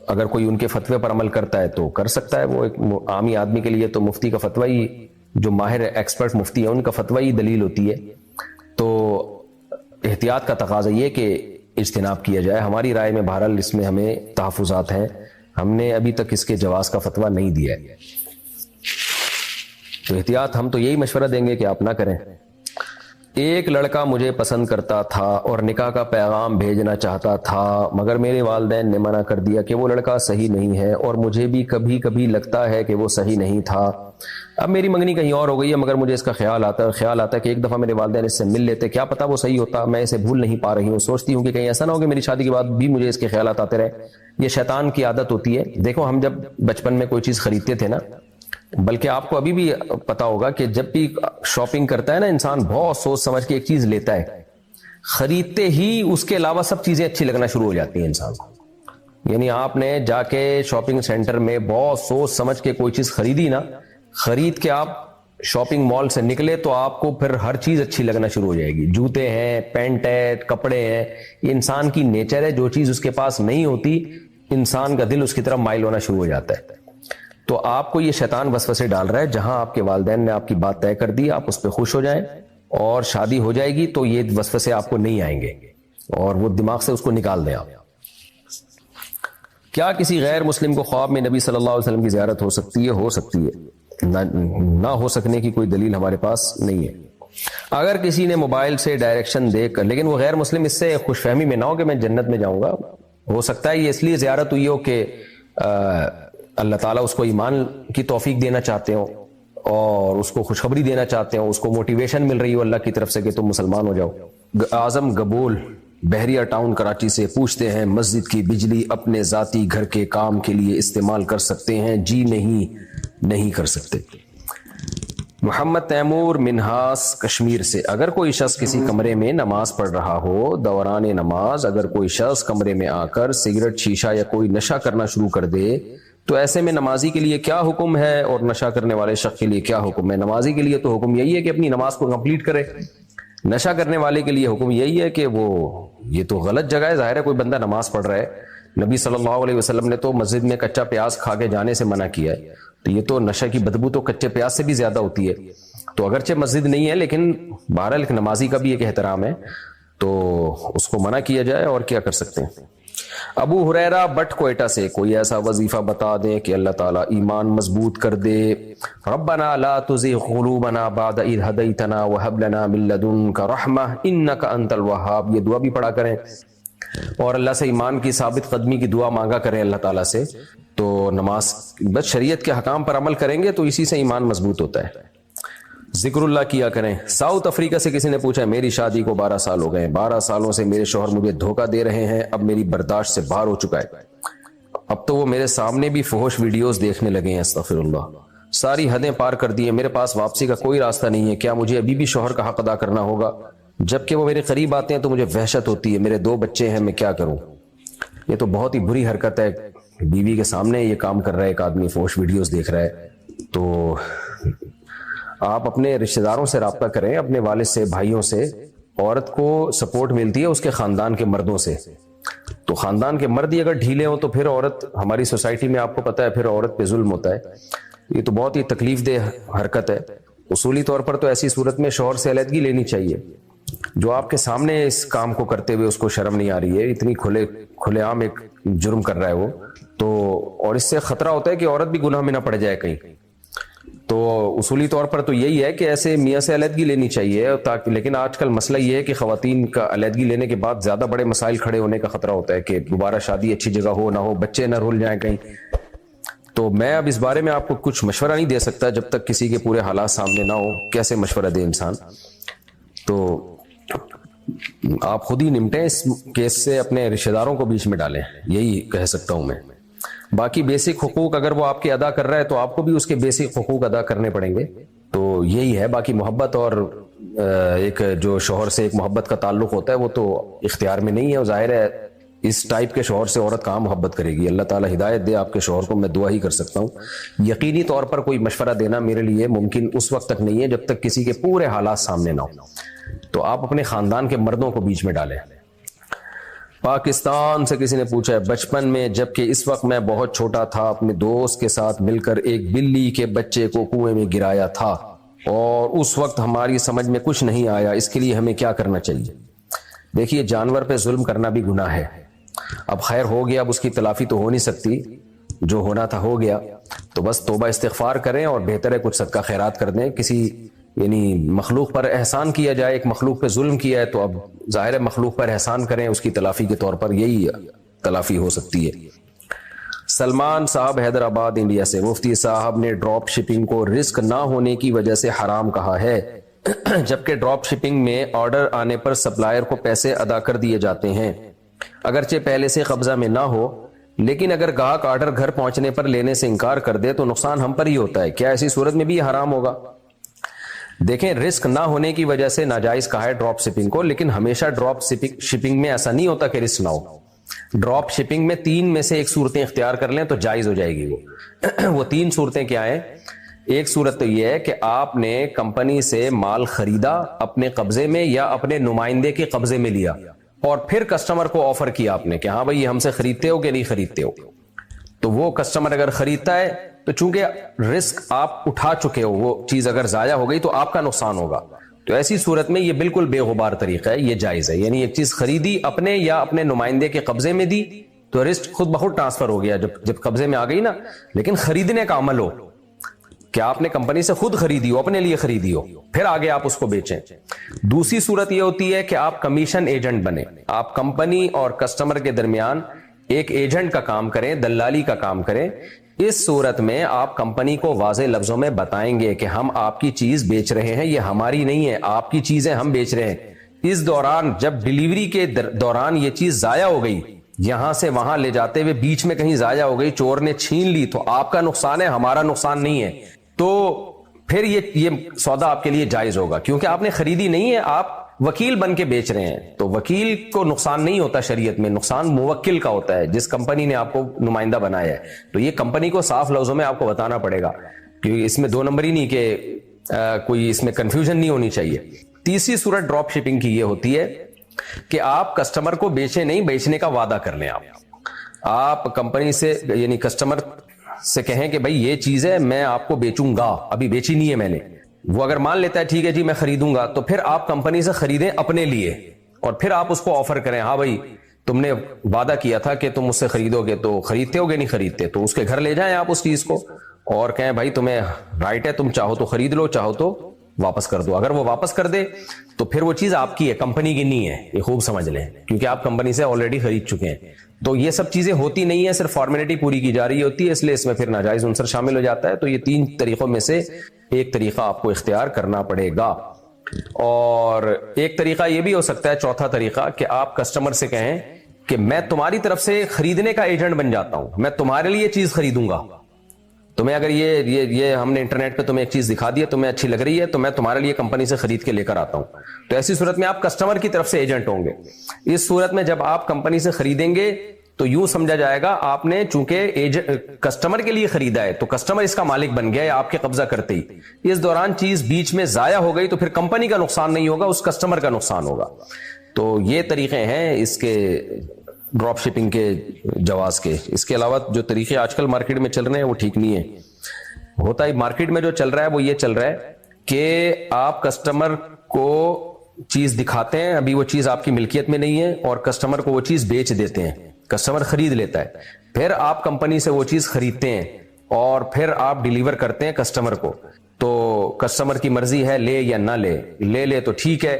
اگر کوئی ان کے فتوے پر عمل کرتا ہے تو کر سکتا ہے. وہ ایک عامی آدمی کے لیے تو مفتی کا فتویٰ ہی, جو ماہر ایکسپرٹ مفتی ہے ان کا فتویٰ ہی دلیل ہوتی ہے. تو احتیاط کا تقاضا یہ کہ اجتناب کیا جائے. ہماری رائے میں بہرحال اس میں ہمیں تحفظات ہیں, ہم نے ابھی تک اس کے جواز کا فتویٰ نہیں دیا ہے. تو احتیاط ہم تو یہی مشورہ دیں گے کہ آپ نہ کریں. ایک لڑکا مجھے پسند کرتا تھا اور نکاح کا پیغام بھیجنا چاہتا تھا, مگر میرے والدین نے منع کر دیا کہ وہ لڑکا صحیح نہیں ہے, اور مجھے بھی کبھی کبھی لگتا ہے کہ وہ صحیح نہیں تھا. اب میری منگنی کہیں اور ہو گئی ہے, مگر مجھے اس کا خیال آتا ہے کہ ایک دفعہ میرے والدین اس سے مل لیتے, کیا پتا وہ صحیح ہوتا. میں اسے بھول نہیں پا رہی ہوں, سوچتی ہوں کہ کہیں ایسا نہ ہو کہ میری شادی کے بعد بھی مجھے اس کے خیالات آتے رہے. یہ شیطان کی عادت ہوتی ہے. دیکھو ہم جب بچپن میں کوئی چیز خریدتے تھے نا, بلکہ آپ کو ابھی بھی پتا ہوگا کہ جب بھی شاپنگ کرتا ہے نا انسان بہت سوچ سمجھ کے ایک چیز لیتا ہے, خریدتے ہی اس کے علاوہ سب چیزیں اچھی لگنا شروع ہو جاتی ہیں انسان کو. یعنی آپ نے جا کے شاپنگ سینٹر میں بہت سوچ سمجھ کے کوئی چیز خریدی نا, خرید کے آپ شاپنگ مال سے نکلے تو آپ کو پھر ہر چیز اچھی لگنا شروع ہو جائے گی. جوتے ہیں, پینٹ ہے, کپڑے ہیں, یہ انسان کی نیچر ہے. جو چیز اس کے پاس نہیں ہوتی انسان کا دل اس کی طرف مائل ہونا شروع ہو جاتا ہے. تو آپ کو یہ شیطان وسوسے ڈال رہا ہے. جہاں آپ کے والدین نے آپ کی بات طے کر دی, آپ اس پہ خوش ہو جائیں اور شادی ہو جائے گی تو یہ وسوسے آپ کو نہیں آئیں گے اور وہ دماغ سے اس کو نکال دیں آپ. کیا کسی غیر مسلم کو خواب میں نبی صلی اللہ علیہ وسلم کی زیارت ہو سکتی ہے؟ ہو سکتی ہے, نہ ہو سکنے کی کوئی دلیل ہمارے پاس نہیں ہے. اگر کسی نے موبائل سے ڈائریکشن دیکھ کر, لیکن وہ غیر مسلم اس سے خوش فہمی میں نہ ہو کہ میں جنت میں جاؤں گا. ہو سکتا ہے یہ اس لیے زیارت ہوئی ہو کہ اللہ تعالیٰ اس کو ایمان کی توفیق دینا چاہتے ہوں اور اس کو خوشخبری دینا چاہتے ہوں, اس کو موٹیویشن مل رہی ہو اللہ کی طرف سے کہ تم مسلمان ہو جاؤ. اعظم گبول بحریہ ٹاؤن کراچی سے پوچھتے ہیں مسجد کی بجلی اپنے ذاتی گھر کے کام کے لیے استعمال کر سکتے ہیں؟ جی نہیں کر سکتے۔ محمد تیمور منہاس کشمیر سے، اگر کوئی شخص کسی کمرے میں نماز پڑھ رہا ہو، دوران نماز اگر کوئی شخص کمرے میں آ کر سگریٹ، شیشہ یا کوئی نشہ کرنا شروع کر دے تو ایسے میں نمازی کے لیے کیا حکم ہے اور نشہ کرنے والے شخص کے لیے کیا حکم ہے؟ نمازی کے لیے تو حکم یہی ہے کہ اپنی نماز کو کمپلیٹ کرے، نشہ کرنے والے کے لیے حکم یہی ہے کہ یہ تو غلط جگہ ہے، ظاہر ہے کوئی بندہ نماز پڑھ رہا ہے، نبی صلی اللہ علیہ وسلم نے تو مسجد میں کچا پیاز کھا کے جانے سے منع کیا ہے، تو یہ تو نشہ کی بدبو تو کچے پیاز سے بھی زیادہ ہوتی ہے، تو اگرچہ مسجد نہیں ہے لیکن بہرحال ایک نمازی کا بھی ایک احترام ہے تو اس کو منع کیا جائے، اور کیا کر سکتے ہیں۔ ابو ہریرہ بٹ کوئٹہ سے، کوئی ایسا وظیفہ بتا دیں کہ اللہ تعالیٰ ایمان مضبوط کر دے۔ ربنا لا تزغ قلوبنا بعد اذ ہدیتنا وہب لنا من لدنک رحمہ انک انت الوہاب، یہ دعا بھی پڑھا کریں اور اللہ سے ایمان کی ثابت قدمی کی دعا مانگا کریں اللہ تعالیٰ سے، تو نماز بس شریعت کے حکام پر عمل کریں گے تو اسی سے ایمان مضبوط ہوتا ہے۔ ذکر اللہ کیا کریں۔ ساؤتھ افریقہ سے کسی نے پوچھا میری شادی کو 12 سال ہو گئے، 12 سالوں سے میرے شوہر مجھے دھوکہ دے رہے ہیں، اب میری برداشت سے باہر ہو چکا ہے، اب تو وہ میرے سامنے بھی فحش ویڈیوز دیکھنے لگے ہیں، استغفر اللہ، ساری حدیں پار کر دی ہیں، میرے پاس واپسی کا کوئی راستہ نہیں ہے، کیا مجھے ابھی بھی شوہر کا حق ادا کرنا ہوگا؟ جبکہ وہ میرے قریب آتے ہیں تو مجھے وحشت ہوتی ہے، میرے 2 بچے ہیں، میں کیا کروں؟ یہ تو بہت ہی بری حرکت ہے، بیوی کے سامنے یہ کام کر رہا ہے ایک آدمی، فحش ویڈیوز دیکھ رہا ہے، تو آپ اپنے رشتہ داروں سے رابطہ کریں، اپنے والد سے، بھائیوں سے۔ عورت کو سپورٹ ملتی ہے اس کے خاندان کے مردوں سے، تو خاندان کے مرد ہی اگر ڈھیلے ہوں تو پھر عورت، ہماری سوسائٹی میں آپ کو پتہ ہے پھر عورت پہ ظلم ہوتا ہے، یہ تو بہت ہی تکلیف دہ حرکت ہے۔ اصولی طور پر تو ایسی صورت میں شوہر سے علیحدگی لینی چاہیے، جو آپ کے سامنے اس کام کو کرتے ہوئے اس کو شرم نہیں آ رہی ہے، اتنی کھلے عام ایک جرم کر رہا ہے وہ تو، اور اس سے خطرہ ہوتا ہے کہ عورت بھی گناہ میں نہ پڑ جائے کہیں، تو اصولی طور پر تو یہی ہے کہ ایسے میاں سے علیحدگی لینی چاہیے، لیکن آج کل مسئلہ یہ ہے کہ خواتین کا علیحدگی لینے کے بعد زیادہ بڑے مسائل کھڑے ہونے کا خطرہ ہوتا ہے کہ دوبارہ شادی اچھی جگہ ہو نہ ہو، بچے نہ رول جائیں کہیں، تو میں اب اس بارے میں آپ کو کچھ مشورہ نہیں دے سکتا جب تک کسی کے پورے حالات سامنے نہ ہو، کیسے مشورہ دے انسان، تو آپ خود ہی نمٹیں اس کیس سے، اپنے رشتہ داروں کو بیچ میں ڈالیں، یہی کہہ سکتا ہوں میں۔ باقی بیسک حقوق اگر وہ آپ کے ادا کر رہا ہے تو آپ کو بھی اس کے بیسک حقوق ادا کرنے پڑیں گے، تو یہی ہے۔ باقی محبت اور ایک جو شوہر سے ایک محبت کا تعلق ہوتا ہے وہ تو اختیار میں نہیں ہے، اور ظاہر ہے اس ٹائپ کے شوہر سے عورت کہاں محبت کرے گی؟ اللہ تعالیٰ ہدایت دے آپ کے شوہر کو، میں دعا ہی کر سکتا ہوں۔ یقینی طور پر کوئی مشورہ دینا میرے لیے ممکن اس وقت تک نہیں ہے جب تک کسی کے پورے حالات سامنے نہ ہو، تو آپ اپنے خاندان کے مردوں کو بیچ میں ڈالیں۔ پاکستان سے کسی نے پوچھا ہے بچپن میں جبکہ اس وقت میں بہت چھوٹا تھا اپنے دوست کے ساتھ مل کر ایک بلی کے بچے کو کنویں میں گرایا تھا اور اس وقت ہماری سمجھ میں کچھ نہیں آیا، اس کے لیے ہمیں کیا کرنا چاہیے؟ دیکھیے جانور پہ ظلم کرنا بھی گناہ ہے، اب خیر ہو گیا، اب اس کی تلافی تو ہو نہیں سکتی، جو ہونا تھا ہو گیا، تو بس توبہ استغفار کریں اور بہتر ہے کچھ صدقہ خیرات کر دیں۔ کسی یعنی مخلوق پر احسان کیا جائے، ایک مخلوق پہ ظلم کیا ہے تو اب ظاہر ہے مخلوق پر احسان کریں، اس کی تلافی کے طور پر یہی تلافی ہو سکتی ہے۔ سلمان صاحب حیدرآباد انڈیا سے، مفتی صاحب نے ڈراپ شپنگ کو رزق نہ ہونے کی وجہ سے حرام کہا ہے، جبکہ ڈراپ شپنگ میں آرڈر آنے پر سپلائر کو پیسے ادا کر دیے جاتے ہیں، اگرچہ پہلے سے قبضہ میں نہ ہو، لیکن اگر گاہک آرڈر گھر پہنچنے پر لینے سے انکار کر دے تو نقصان ہم پر ہی ہوتا ہے، کیا ایسی صورت میں بھی یہ حرام ہوگا؟ دیکھیں رسک نہ ہونے کی وجہ سے ناجائز کہا ہے ڈراپ شپنگ کو، لیکن ہمیشہ ڈراپ شپنگ میں ایسا نہیں ہوتا کہ رسک نہ ہو، ڈراپ شپنگ میں 3 میں سے 1 صورتیں اختیار کر لیں تو جائز ہو جائے گی وہ 3 صورتیں کیا ہیں؟ ایک صورت تو یہ ہے کہ آپ نے کمپنی سے مال خریدا، اپنے قبضے میں یا اپنے نمائندے کے قبضے میں لیا، اور پھر کسٹمر کو آفر کیا آپ نے کہ ہاں بھائی یہ ہم سے خریدتے ہو کہ نہیں خریدتے ہو، تو وہ کسٹمر اگر خریدتا ہے تو چونکہ رسک آپ اٹھا چکے ہو، وہ چیز اگر ضائع ہو گئی تو آپ کا نقصان ہوگا، تو ایسی صورت میں یہ بالکل بے غبار طریقہ ہے، یہ جائز ہے، یعنی ایک چیز خریدی اپنے یا اپنے نمائندے کے قبضے میں دی تو رسک خود بخود ٹرانسفر ہو گیا جب قبضے میں آ گئی نا، لیکن خریدنے کا عمل ہو کہ آپ نے کمپنی سے خود خریدی ہو، اپنے لیے خریدی ہو، پھر آگے آپ اس کو بیچیں۔ دوسری صورت یہ ہوتی ہے کہ آپ کمیشن ایجنٹ بنے، آپ کمپنی اور کسٹمر کے درمیان ایک ایجنٹ کا کام کریں، دلالی کا کام کریں، اس صورت میں آپ کمپنی کو واضح لفظوں میں بتائیں گے کہ ہم آپ کی چیز بیچ رہے ہیں، یہ ہماری نہیں ہے، آپ کی چیزیں ہم بیچ رہے ہیں، اس دوران جب ڈیلیوری کے دوران یہ چیز ضائع ہو گئی، یہاں سے وہاں لے جاتے ہوئے بیچ میں کہیں ضائع ہو گئی، چور نے چھین لی، تو آپ کا نقصان ہے، ہمارا نقصان نہیں ہے، تو پھر یہ سودا آپ کے لیے جائز ہوگا، کیونکہ آپ نے خریدی نہیں ہے، آپ وکیل بن کے بیچ رہے ہیں، تو وکیل کو نقصان نہیں ہوتا شریعت میں، نقصان موکل کا ہوتا ہے، جس کمپنی نے آپ کو نمائندہ بنایا ہے۔ تو یہ کمپنی کو صاف لفظوں میں آپ کو بتانا پڑے گا، کیونکہ اس میں دو نمبر ہی نہیں کہ کوئی اس میں کنفیوژن نہیں ہونی چاہیے۔ تیسری صورت ڈراپ شپنگ کی یہ ہوتی ہے کہ آپ کسٹمر کو بیچے نہیں، بیچنے کا وعدہ کر لیں۔ آپ کمپنی سے یعنی کسٹمر سے کہیں کہ بھائی یہ چیز ہے میں آپ کو بیچوں گا، ابھی بیچی نہیں ہے میں نے، وہ اگر مان لیتا ہے ٹھیک ہے جی میں خریدوں گا، تو پھر آپ کمپنی سے خریدیں اپنے لیے، اور پھر آپ اس کو آفر کریں، ہاں بھائی تم نے وعدہ کیا تھا کہ تم اس سے خریدو گے، تو خریدتے ہوگے نہیں خریدتے، تو اس کے گھر لے جائیں آپ اس چیز کو اور کہیں بھائی تمہیں رائٹ ہے، تم چاہو تو خرید لو، چاہو تو واپس کر دو۔ اگر وہ واپس کر دے تو پھر وہ چیز آپ کی ہے، کمپنی کی نہیں ہے، یہ خوب سمجھ لیں، کیونکہ آپ کمپنی سے آلریڈی خرید چکے ہیں۔ تو یہ سب چیزیں ہوتی نہیں ہیں، صرف فارمیلٹی پوری کی جا رہی ہوتی ہے، اس لیے اس میں پھر ناجائز عنصر شامل ہو جاتا ہے۔ تو یہ تین طریقوں میں سے ایک طریقہ آپ کو اختیار کرنا پڑے گا، اور ایک طریقہ یہ بھی ہو سکتا ہے، چوتھا طریقہ، کہ آپ کسٹمر سے کہیں کہ میں تمہاری طرف سے خریدنے کا ایجنٹ بن جاتا ہوں، میں تمہارے لیے چیز خریدوں گا، تمہیں اگر یہ ہم نے انٹرنیٹ پہ تمہیں ایک چیز دکھا دی ہے، تمہیں اچھی لگ رہی ہے، تو میں تمہارے لیے کمپنی سے خرید کے لے کر آتا ہوں۔ تو ایسی صورت میں آپ کسٹمر کی طرف سے ایجنٹ ہوں گے۔ اس صورت میں جب آپ کمپنی سے خریدیں گے تو یوں سمجھا جائے گا آپ نے چونکہ کسٹمر کے لیے خریدا ہے، تو کسٹمر اس کا مالک بن گیا ہے آپ کے قبضہ کرتے ہی۔ اس دوران چیز بیچ میں ضائع ہو گئی تو پھر کمپنی کا نقصان نہیں ہوگا، اس کسٹمر کا نقصان ہوگا۔ تو یہ طریقے ہیں اس کے ڈراپ شپنگ کے جواز کے۔ اس کے علاوہ جو طریقے آج کل مارکیٹ میں چل رہے ہیں وہ ٹھیک نہیں ہے۔ ہوتا ہے مارکیٹ میں جو چل رہا ہے وہ یہ چل رہا ہے کہ آپ کسٹمر کو چیز دکھاتے ہیں، ابھی وہ چیز آپ کی ملکیت میں نہیں ہے، اور کسٹمر کو وہ چیز بیچ دیتے ہیں، کسٹمر خرید لیتا ہے، پھر آپ کمپنی سے وہ چیز خریدتے ہیں اور پھر آپ ڈیلیور کرتے ہیں کسٹمر کو۔ تو کسٹمر کی مرضی ہے لے یا نہ لے، لے تو ٹھیک ہے،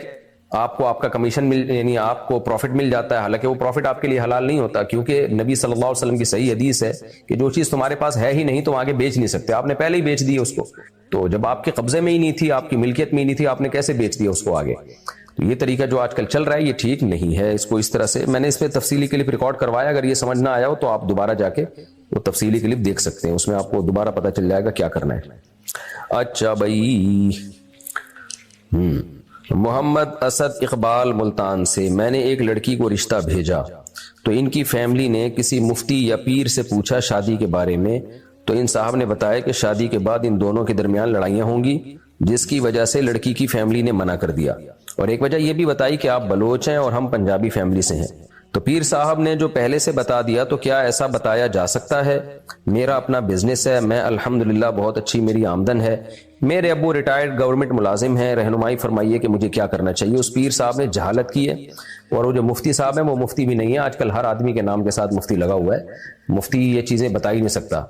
آپ کو آپ کا کمیشن یعنی آپ کو پروفٹ مل جاتا ہے، حالانکہ وہ پروفٹ آپ کے لیے حلال نہیں ہوتا، کیونکہ نبی صلی اللہ علیہ وسلم کی صحیح حدیث ہے کہ جو چیز تمہارے پاس ہے ہی نہیں تم آگے بیچ نہیں سکتے، آپ نے پہلے ہی بیچ دی اس کو، تو جب آپ کے قبضے میں ہی نہیں تھی، آپ کی ملکیت میں ہی نہیں تھی، آپ نے کیسے بیچ دیا اس کو آگے؟ تو یہ طریقہ جو آج کل چل رہا ہے یہ ٹھیک نہیں ہے، اس کو اس طرح سے میں نے اس پہ تفصیلی کلپ ریکارڈ کروایا، اگر یہ سمجھ نہ آیا ہو تو آپ دوبارہ جا کے وہ تفصیلی کلپ دیکھ سکتے ہیں، اس میں آپ کو دوبارہ پتہ چل جائے گا کیا کرنا ہے۔ اچھا بھائی، محمد اسد اقبال ملتان سے، میں نے ایک لڑکی کو رشتہ بھیجا تو ان کی فیملی نے کسی مفتی یا پیر سے پوچھا شادی کے بارے میں، تو ان صاحب نے بتایا کہ شادی کے بعد ان دونوں کے درمیان لڑائیاں ہوں گی، جس کی وجہ سے لڑکی کی فیملی نے منع کر دیا، اور ایک وجہ یہ بھی بتائی کہ آپ بلوچ ہیں اور ہم پنجابی فیملی سے ہیں۔ تو پیر صاحب نے جو پہلے سے بتا دیا، تو کیا ایسا بتایا جا سکتا ہے؟ میرا اپنا بزنس ہے، میں الحمدللہ بہت اچھی میری آمدن ہے، میرے ابو ریٹائرڈ گورنمنٹ ملازم ہیں، رہنمائی فرمائیے کہ مجھے کیا کرنا چاہیے۔ اس پیر صاحب نے جہالت کی ہے، اور وہ جو مفتی صاحب ہیں وہ مفتی بھی نہیں ہے، آج کل ہر آدمی کے نام کے ساتھ مفتی لگا ہوا ہے، مفتی یہ چیزیں بتا ہی نہیں سکتا،